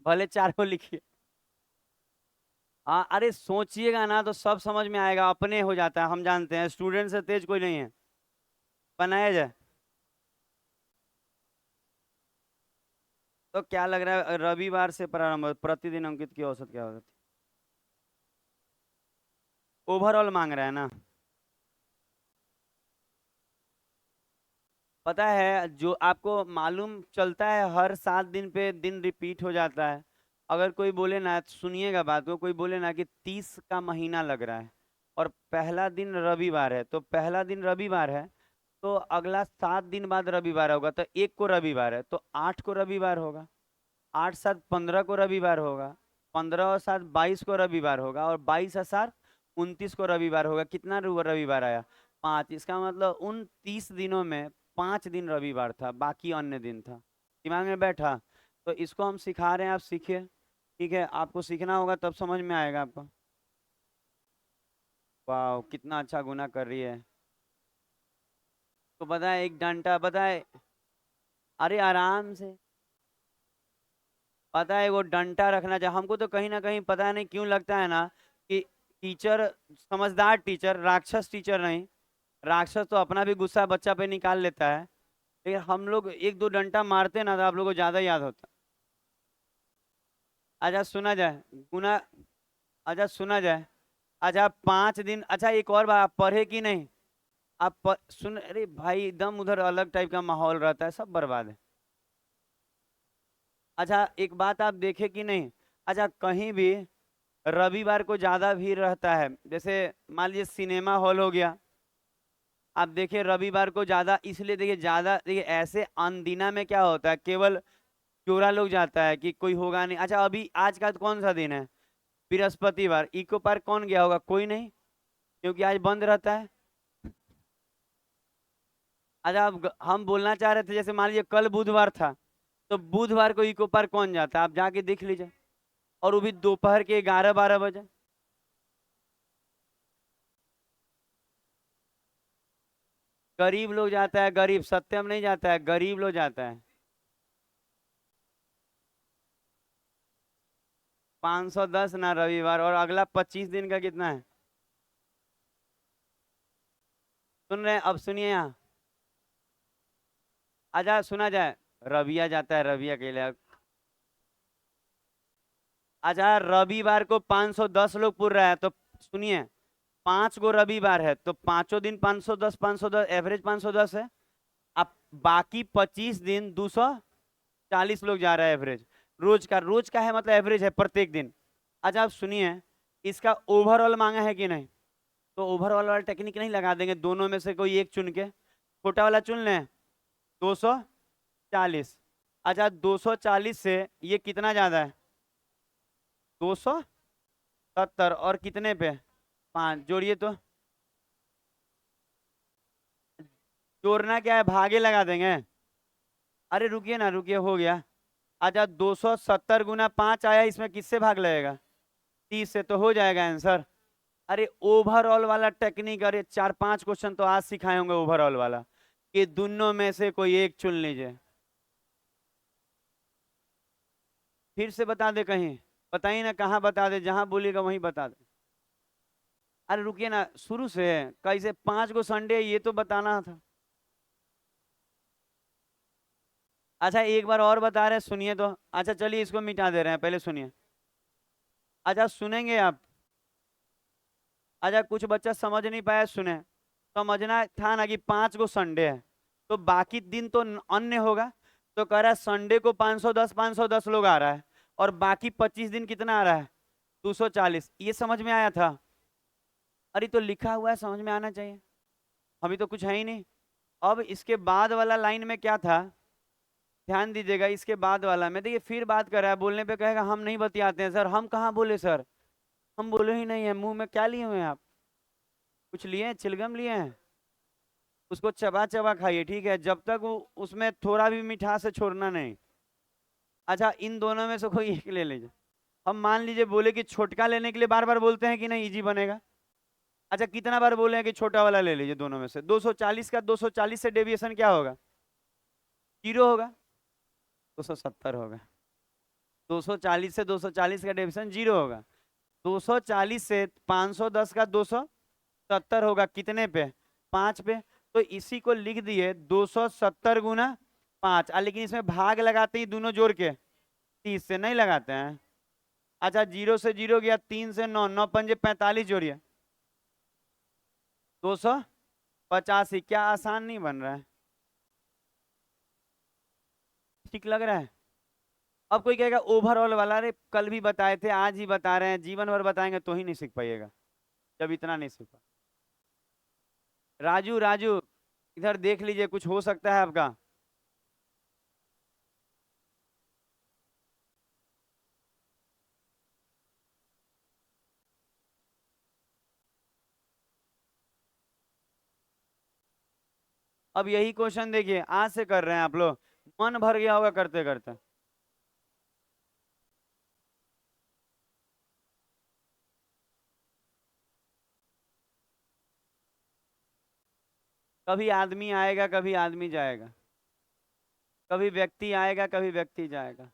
भले 4 को लिखिए। हाँ, अरे सोचिएगा ना तो सब समझ में आएगा, अपने हो जाता है, हम जानते हैं स्टूडेंट से तेज कोई नहीं है, बनाया जाए। तो क्या लग रहा है, रविवार से प्रारंभ, प्रतिदिन अंकित की औसत क्या होगी? ओवरऑल मांग रहा है ना। पता है, जो आपको मालूम चलता है हर 7 दिन पे दिन रिपीट हो जाता है। अगर कोई बोले ना, सुनिएगा बात को, कोई बोले ना कि 30 का महीना लग रहा है और पहला दिन रविवार है, तो पहला दिन रविवार है, तो अगला 7 दिन बाद रविवार होगा, तो 1 को रविवार है, तो 8 को रविवार होगा, 8 7 15 को रविवार होगा, 15 और 7 22 को रविवार होगा, और 22 और 7 29 को रविवार होगा। कितना रविवार आया, 5, इसका मतलब उन 30 दिनों में 5 दिन रविवार था, बाकी अन्य दिन था। दिमाग में बैठा, तो इसको हम सिखा रहे हैं, आप सीखिए। ठीक है, आपको सीखना होगा तब समझ में आएगा आपको। वाह, कितना अच्छा गुना कर रही है। तो पता है एक डंडा, पता है, अरे आराम से, पता है वो डंडा रखना चाहिए हमको, तो कहीं ना कहीं पता नहीं क्यों लगता है ना कि टीचर, समझदार टीचर, राक्षस टीचर नहीं, राक्षस तो अपना भी गुस्सा बच्चा पे निकाल लेता है, लेकिन हम लोग एक दो डंडा मारते ना तो आप लोगों को ज्यादा याद होता। अच्छा सुना जाए गुना, अच्छा सुना जाए, अच्छा 5 दिन, अच्छा एक और बात, आप पढ़े कि नहीं, सुन, अरे भाई एकदम उधर अलग टाइप का माहौल रहता है, सब बर्बाद है। अच्छा एक बात आप देखे कि नहीं, अच्छा कहीं भी रविवार को ज्यादा भीड़ रहता है, जैसे मान लीजिए सिनेमा हॉल हो गया, आप देखिए रविवार को ज्यादा, इसलिए देखिए ज्यादा, देखिए ऐसे अनदिना में क्या होता है, केवल चोरा लोग जाता है कि कोई होगा नहीं। अच्छा अभी आज का कौन सा दिन है, बृहस्पतिवार, इको पार्क कौन गया होगा, कोई नहीं, क्योंकि आज बंद रहता है। अच्छा अब हम बोलना चाह रहे थे, जैसे मान लीजिए कल बुधवार था, तो बुधवार को इको पार्क कौन जाता है, आप जाके देख लीजिए, और वो भी दोपहर के 11 12 बजे। गरीब लोग जाता है, गरीब, सत्यम नहीं जाता है, गरीब लोग जाता है। 510 ना रविवार, और अगला 25 दिन का कितना है, सुन रहे हैं, अब सुनिए यहाँ, आजा सुना जाए, रविया जाता है, रविया के लिए, अच्छा रविवार को 510 लोग पुर रहा है, तो सुनिए 5 गो रविवार है तो पांचों दिन 510 510 एवरेज 510 है। अब बाकी 25 दिन 240 लोग जा रहा है एवरेज। रोज का है मतलब एवरेज है प्रत्येक दिन। अच्छा आप सुनिए इसका ओवरऑल मांगा है कि नहीं, तो ओवरऑल वाला टेक्निक नहीं लगा देंगे, दोनों में से कोई एक चुन के छोटा वाला चुन लें 240। अच्छा 240 से ये कितना ज्यादा है 270 और कितने पे 5 जोड़िए तो जोड़ना क्या है भागे लगा देंगे। अरे रुकिए ना रुकिए हो गया। अच्छा 270 गुना 5 आया इसमें किससे भाग लगेगा 30 से तो हो जाएगा आंसर। अरे ओवरऑल वाला टेक्निक अरे 4-5 क्वेश्चन तो आज सिखाए होंगे ओवरऑल वाला कि दोनों में से कोई एक चुन लीजिए। फिर से बता दे कहीं बताइए ना कहाँ बता दे जहां बोलिएगा वहीं बता दे। अरे रुकिए ना शुरू से कैसे 5 गो संडे ये तो बताना था। अच्छा एक बार और बता रहे हैं सुनिए तो। अच्छा चलिए इसको मिटा दे रहे हैं पहले सुनिए। अच्छा सुनेंगे आप। अच्छा कुछ बच्चा समझ नहीं पाया सुने। समझना था ना कि 5 गो संडे है तो बाकी दिन तो अन्य होगा। तो कह रहा है संडे को 510 लोग आ रहा है और बाकी 25 दिन कितना आ रहा है 240। ये समझ में आया था। अरे तो लिखा हुआ है समझ में आना चाहिए। अभी तो कुछ है ही नहीं। अब इसके बाद वाला लाइन में क्या था ध्यान दीजिएगा। इसके बाद वाला में देखिए फिर बात कर रहा है बोलने पे कहेगा हम नहीं बतियाते हैं सर। हम कहाँ बोले सर, हम बोले ही नहीं है। मुंह में क्या लिए हुए हैं आप, कुछ लिए हैं चिलगम लिए हैं। उसको चबा चबा खाइए ठीक है जब तक वो उसमें थोड़ा भी मिठास से छोड़ना नहीं। अच्छा इन दोनों में से कोई एक ले लीजिए। हम मान लीजिए बोले कि छोटका लेने के लिए बार बार बोलते हैं कि नहीं इजी बनेगा। अच्छा कितना बार बोले हैं कि छोटा वाला ले लीजिए दोनों में से 240 का 240 से डेविएशन क्या होगा 0 होगा 270 होगा। 240 से 240 का डेविएशन 0 होगा। 240 से 510 का 270 होगा कितने पे 5 पे। तो इसी को लिख दिए 270 गुना 5। लेकिन इसमें भाग लगाते ही दोनों जोड़ के 30 से नहीं लगाते हैं। अच्छा 0 से 0 गया 3 से 9 9 पंजे 45 जोड़िए 285। क्या आसान नहीं बन रहा है ठीक लग रहा है। अब कोई कहेगा ओवरऑल वाला अरे कल भी बताए थे आज ही बता रहे हैं जीवन भर बताएंगे तो ही नहीं सीख पाइएगा जब इतना नहीं सीखा। राजू राजू इधर देख लीजिए कुछ हो सकता है आपका। अब यही क्वेश्चन देखिए आज से कर रहे हैं आप लोग मन भर गया होगा करते करते। कभी आदमी आएगा कभी आदमी जाएगा, कभी व्यक्ति आएगा कभी व्यक्ति जाएगा।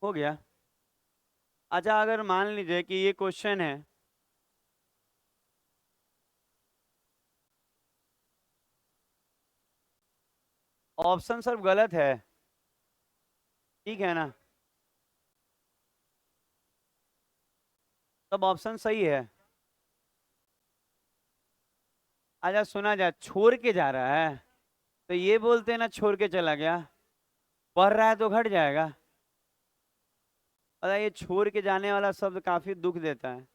हो गया। अच्छा अगर मान लीजिए कि ये क्वेश्चन है ऑप्शन सब गलत है ठीक है ना, सब ऑप्शन सही है। अच्छा सुना जाए छोड़ के जा रहा है तो ये बोलते हैं ना छोड़ के चला गया। पढ़ रहा है तो घट जाएगा। अरे ये छोड़ के जाने वाला शब्द काफी दुख देता है।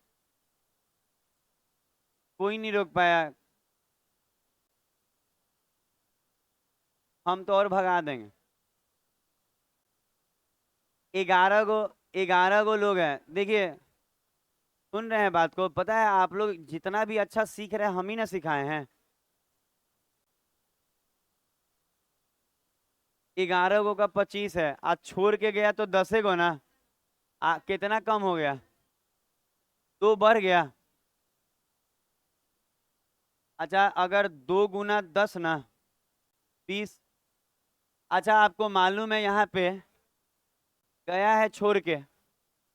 कोई नहीं रोक पाया। हम तो और भगा देंगे। 11 गो 11 गो लोग हैं देखिए। सुन रहे हैं बात को, पता है आप लोग जितना भी अच्छा सीख रहे हैं हम ही ना सिखाए हैं। 11 गो का 25 है आज छोड़ के गया तो 10 गो ना। कितना कम हो गया 2 बढ़ गया। अच्छा अगर 2 गुना 10 ना 20। अच्छा आपको मालूम है यहाँ पे गया है छोड़ के,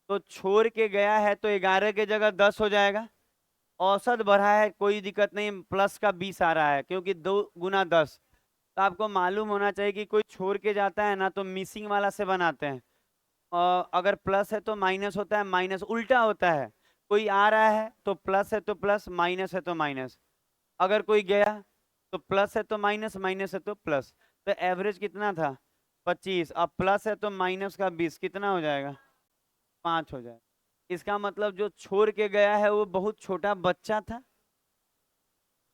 तो छोड़ के गया है तो 11 के जगह 10 हो जाएगा। औसत बढ़ा है कोई दिक्कत नहीं, प्लस का 20 आ रहा है क्योंकि 2 × 10। तो आपको मालूम होना चाहिए कि कोई छोड़ के जाता है ना तो मिसिंग वाला से बनाते हैं। और अगर प्लस है तो माइनस होता है, माइनस उल्टा होता है। कोई आ रहा है तो प्लस है तो प्लस, माइनस है तो माइनस। अगर कोई गया तो प्लस है तो माइनस, माइनस है तो प्लस। तो एवरेज कितना था? 25। अब प्लस है तो माइनस का 20 कितना हो जाएगा? 5 हो जाएगा। इसका मतलब जो छोड़ के गया है वो बहुत छोटा बच्चा था,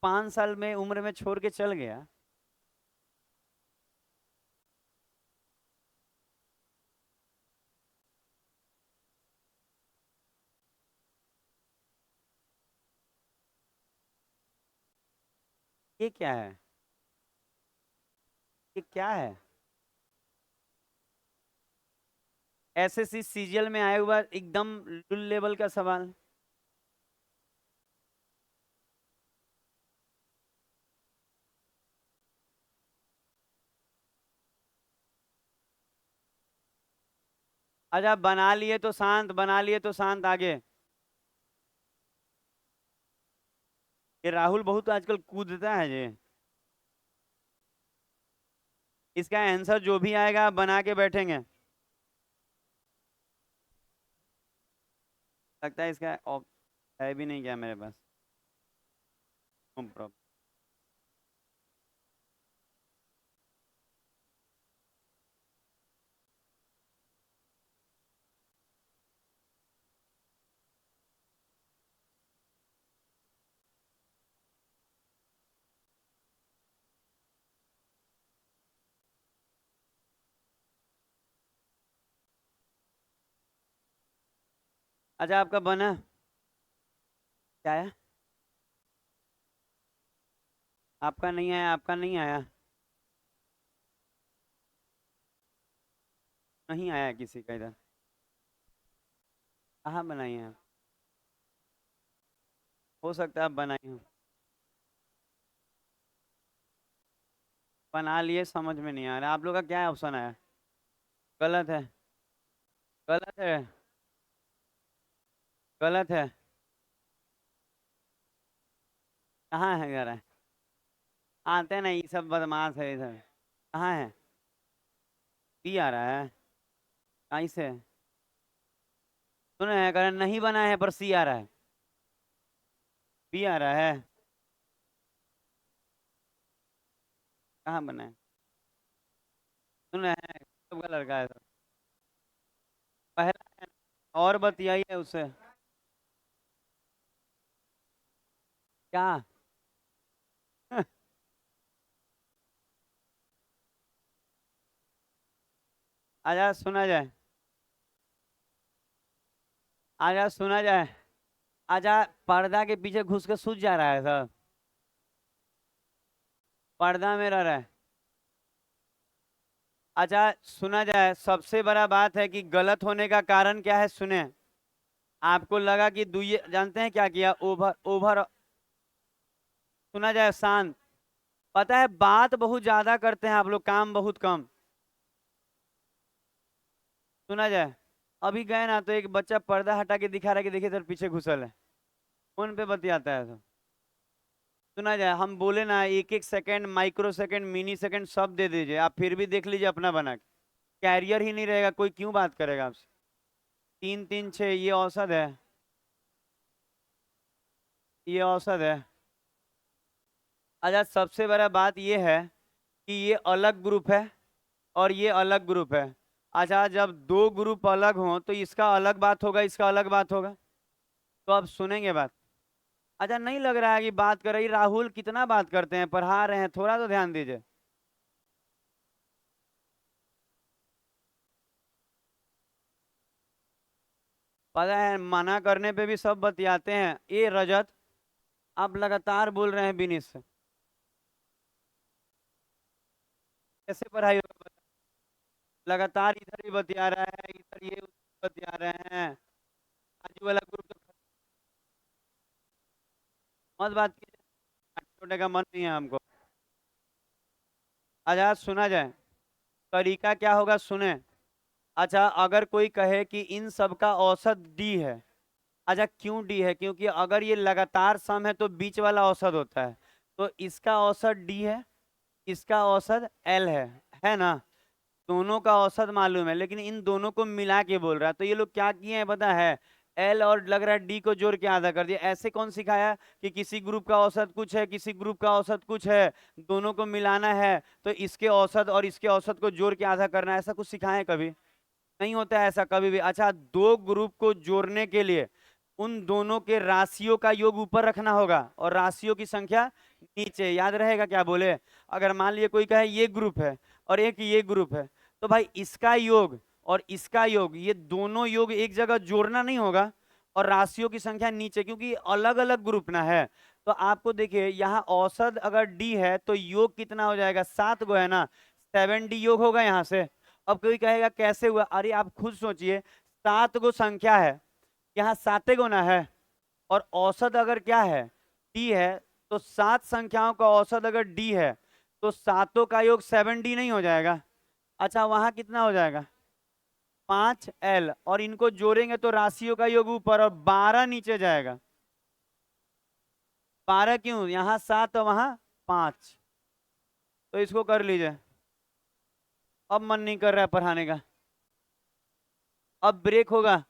5 साल में उम्र में छोड़ के चल गया। ये क्या है? ये क्या है? एसएससी सीजीएल में आया हुआ एकदम लुल लेवल का सवाल। अच्छा बना लिए तो शांत, बना लिए तो शांत। आगे। ये राहुल बहुत आजकल कूदता है जी। इसका आंसर जो भी आएगा आप बना के बैठेंगे। लगता है इसका है भी नहीं क्या मेरे पास। No problem. अच्छा आपका बना? क्या है? आपका नहीं आया, आपका नहीं आया। नहीं आया किसी का इधर। कहाँ बनाई है आप? हो सकता है आप बनाई हो। बना लिए, समझ में नहीं आ रहा आप लोग का क्या ऑप्शन है? गलत है। गलत है। गलत है। कहाँ है घर है? आते नहीं, सब बदमाश है इधर। कहाँ है? पी आ रहा है। कहीं से? सुने हैं कह रहे नहीं बना है पर सी आ रहा है। पी आ रहा है। कहाँ बना है? सुने हैं कब का लड़का है सब। पहला है। और बतियाइए उससे। क्या? आजा सुना जाए। आजा सुना जाए। आजा। पर्दा के पीछे घुस के सूझ जा रहा है सब। पर्दा में रह रहा है। अच्छा सुना जाए, सबसे बड़ा बात है कि गलत होने का कारण क्या है सुने। आपको लगा कि दुई जानते हैं क्या किया? Over over. सुना जाए शांत। पता है बात बहुत ज्यादा करते हैं आप लोग, काम बहुत कम। सुना जाए। अभी गए ना तो एक बच्चा पर्दा हटा के दिखा रहा है कि देखिए सर पीछे घुसल है। फोन पे बतियाता है सब। सुना जाए, हम बोले ना एक एक second, micro second, mini second सब दे दीजिए, आप फिर भी देख लीजिए अपना बना के। कैरियर ही नहीं रहेगा, कोई क्यों बात करेगा आपसे? 3 3 6 ये औसत है। ये औसत है। अच्छा सबसे बड़ा बात ये है कि ये अलग ग्रुप है और ये अलग ग्रुप है। अच्छा जब दो ग्रुप अलग हों तो इसका अलग बात होगा, इसका अलग बात होगा। तो अब सुनेंगे बात। अच्छा नहीं लग रहा है कि बात कर रही? राहुल कितना बात करते हैं, पढ़ा रहे हैं, थोड़ा तो ध्यान दीजिए। पता है मना करने पे भी सब बतियाते हैं। ये रजत, आप लगातार बोल रहे हैं बिनीत से। कैसे पढ़ाई होगा? लगातार इधर ही बतिया रहा है, इधर ये उधर बतिया रहे हैं। आजू वाला ग्रुप तो मत बात कीजिए, छोड़ने का मन नहीं है हमको। अच्छा सुना जाए। तरीका क्या होगा सुने। अच्छा अगर कोई कहे कि इन सब का औसत डी है। अच्छा क्यों डी है? क्योंकि अगर ये लगातार सम है तो बीच वाला औसत होता है, तो इसका औसत डी है, इसका औसत एल है ना? दोनों का औसत मालूम है, लेकिन इन दोनों को मिला के बोल रहा है। तो ये लोग क्या किए हैं पता है? एल और लग रहा है डी को जोड़ के आधा कर दिया। ऐसे कौन सिखाया कि किसी ग्रुप का औसत कुछ है, किसी ग्रुप का औसत कुछ है, दोनों को मिलाना है तो इसके औसत और इसके औसत को जोड़ के आधा करना है? ऐसा कुछ सिखाए कभी? नहीं होता है ऐसा कभी भी। अच्छा, दो ग्रुप को जोड़ने के लिए उन दोनों के राशियों का योग ऊपर रखना होगा और राशियों की संख्या नीचे। याद रहेगा क्या बोले? अगर मान लिया कोई कहे ये ग्रुप है और एक ये ग्रुप है, तो भाई इसका योग और इसका योग, ये दोनों योग एक जगह जोड़ना नहीं होगा और राशियों की संख्या नीचे, क्योंकि अलग अलग ग्रुप ना है। तो आपको देखिए यहाँ औसत अगर डी है तो योग कितना हो जाएगा? 7 गो है ना, 7D योग होगा यहाँ से। अब कोई कहेगा कैसे हुआ? अरे आप खुद सोचिए, 7 गो संख्या है, यहाँ 7 गुना है, और औसत अगर क्या है? डी है। तो 7 संख्याओं का औसत अगर डी है तो सातों का योग 7D नहीं हो जाएगा? अच्छा वहां कितना हो जाएगा? 5L, और इनको जोड़ेंगे तो राशियों का योग ऊपर और 12 नीचे जाएगा। 12 क्यों? यहाँ 7 और वहां 5। तो इसको कर लीजिए। अब मन नहीं कर रहा है पढ़ाने का, अब ब्रेक होगा।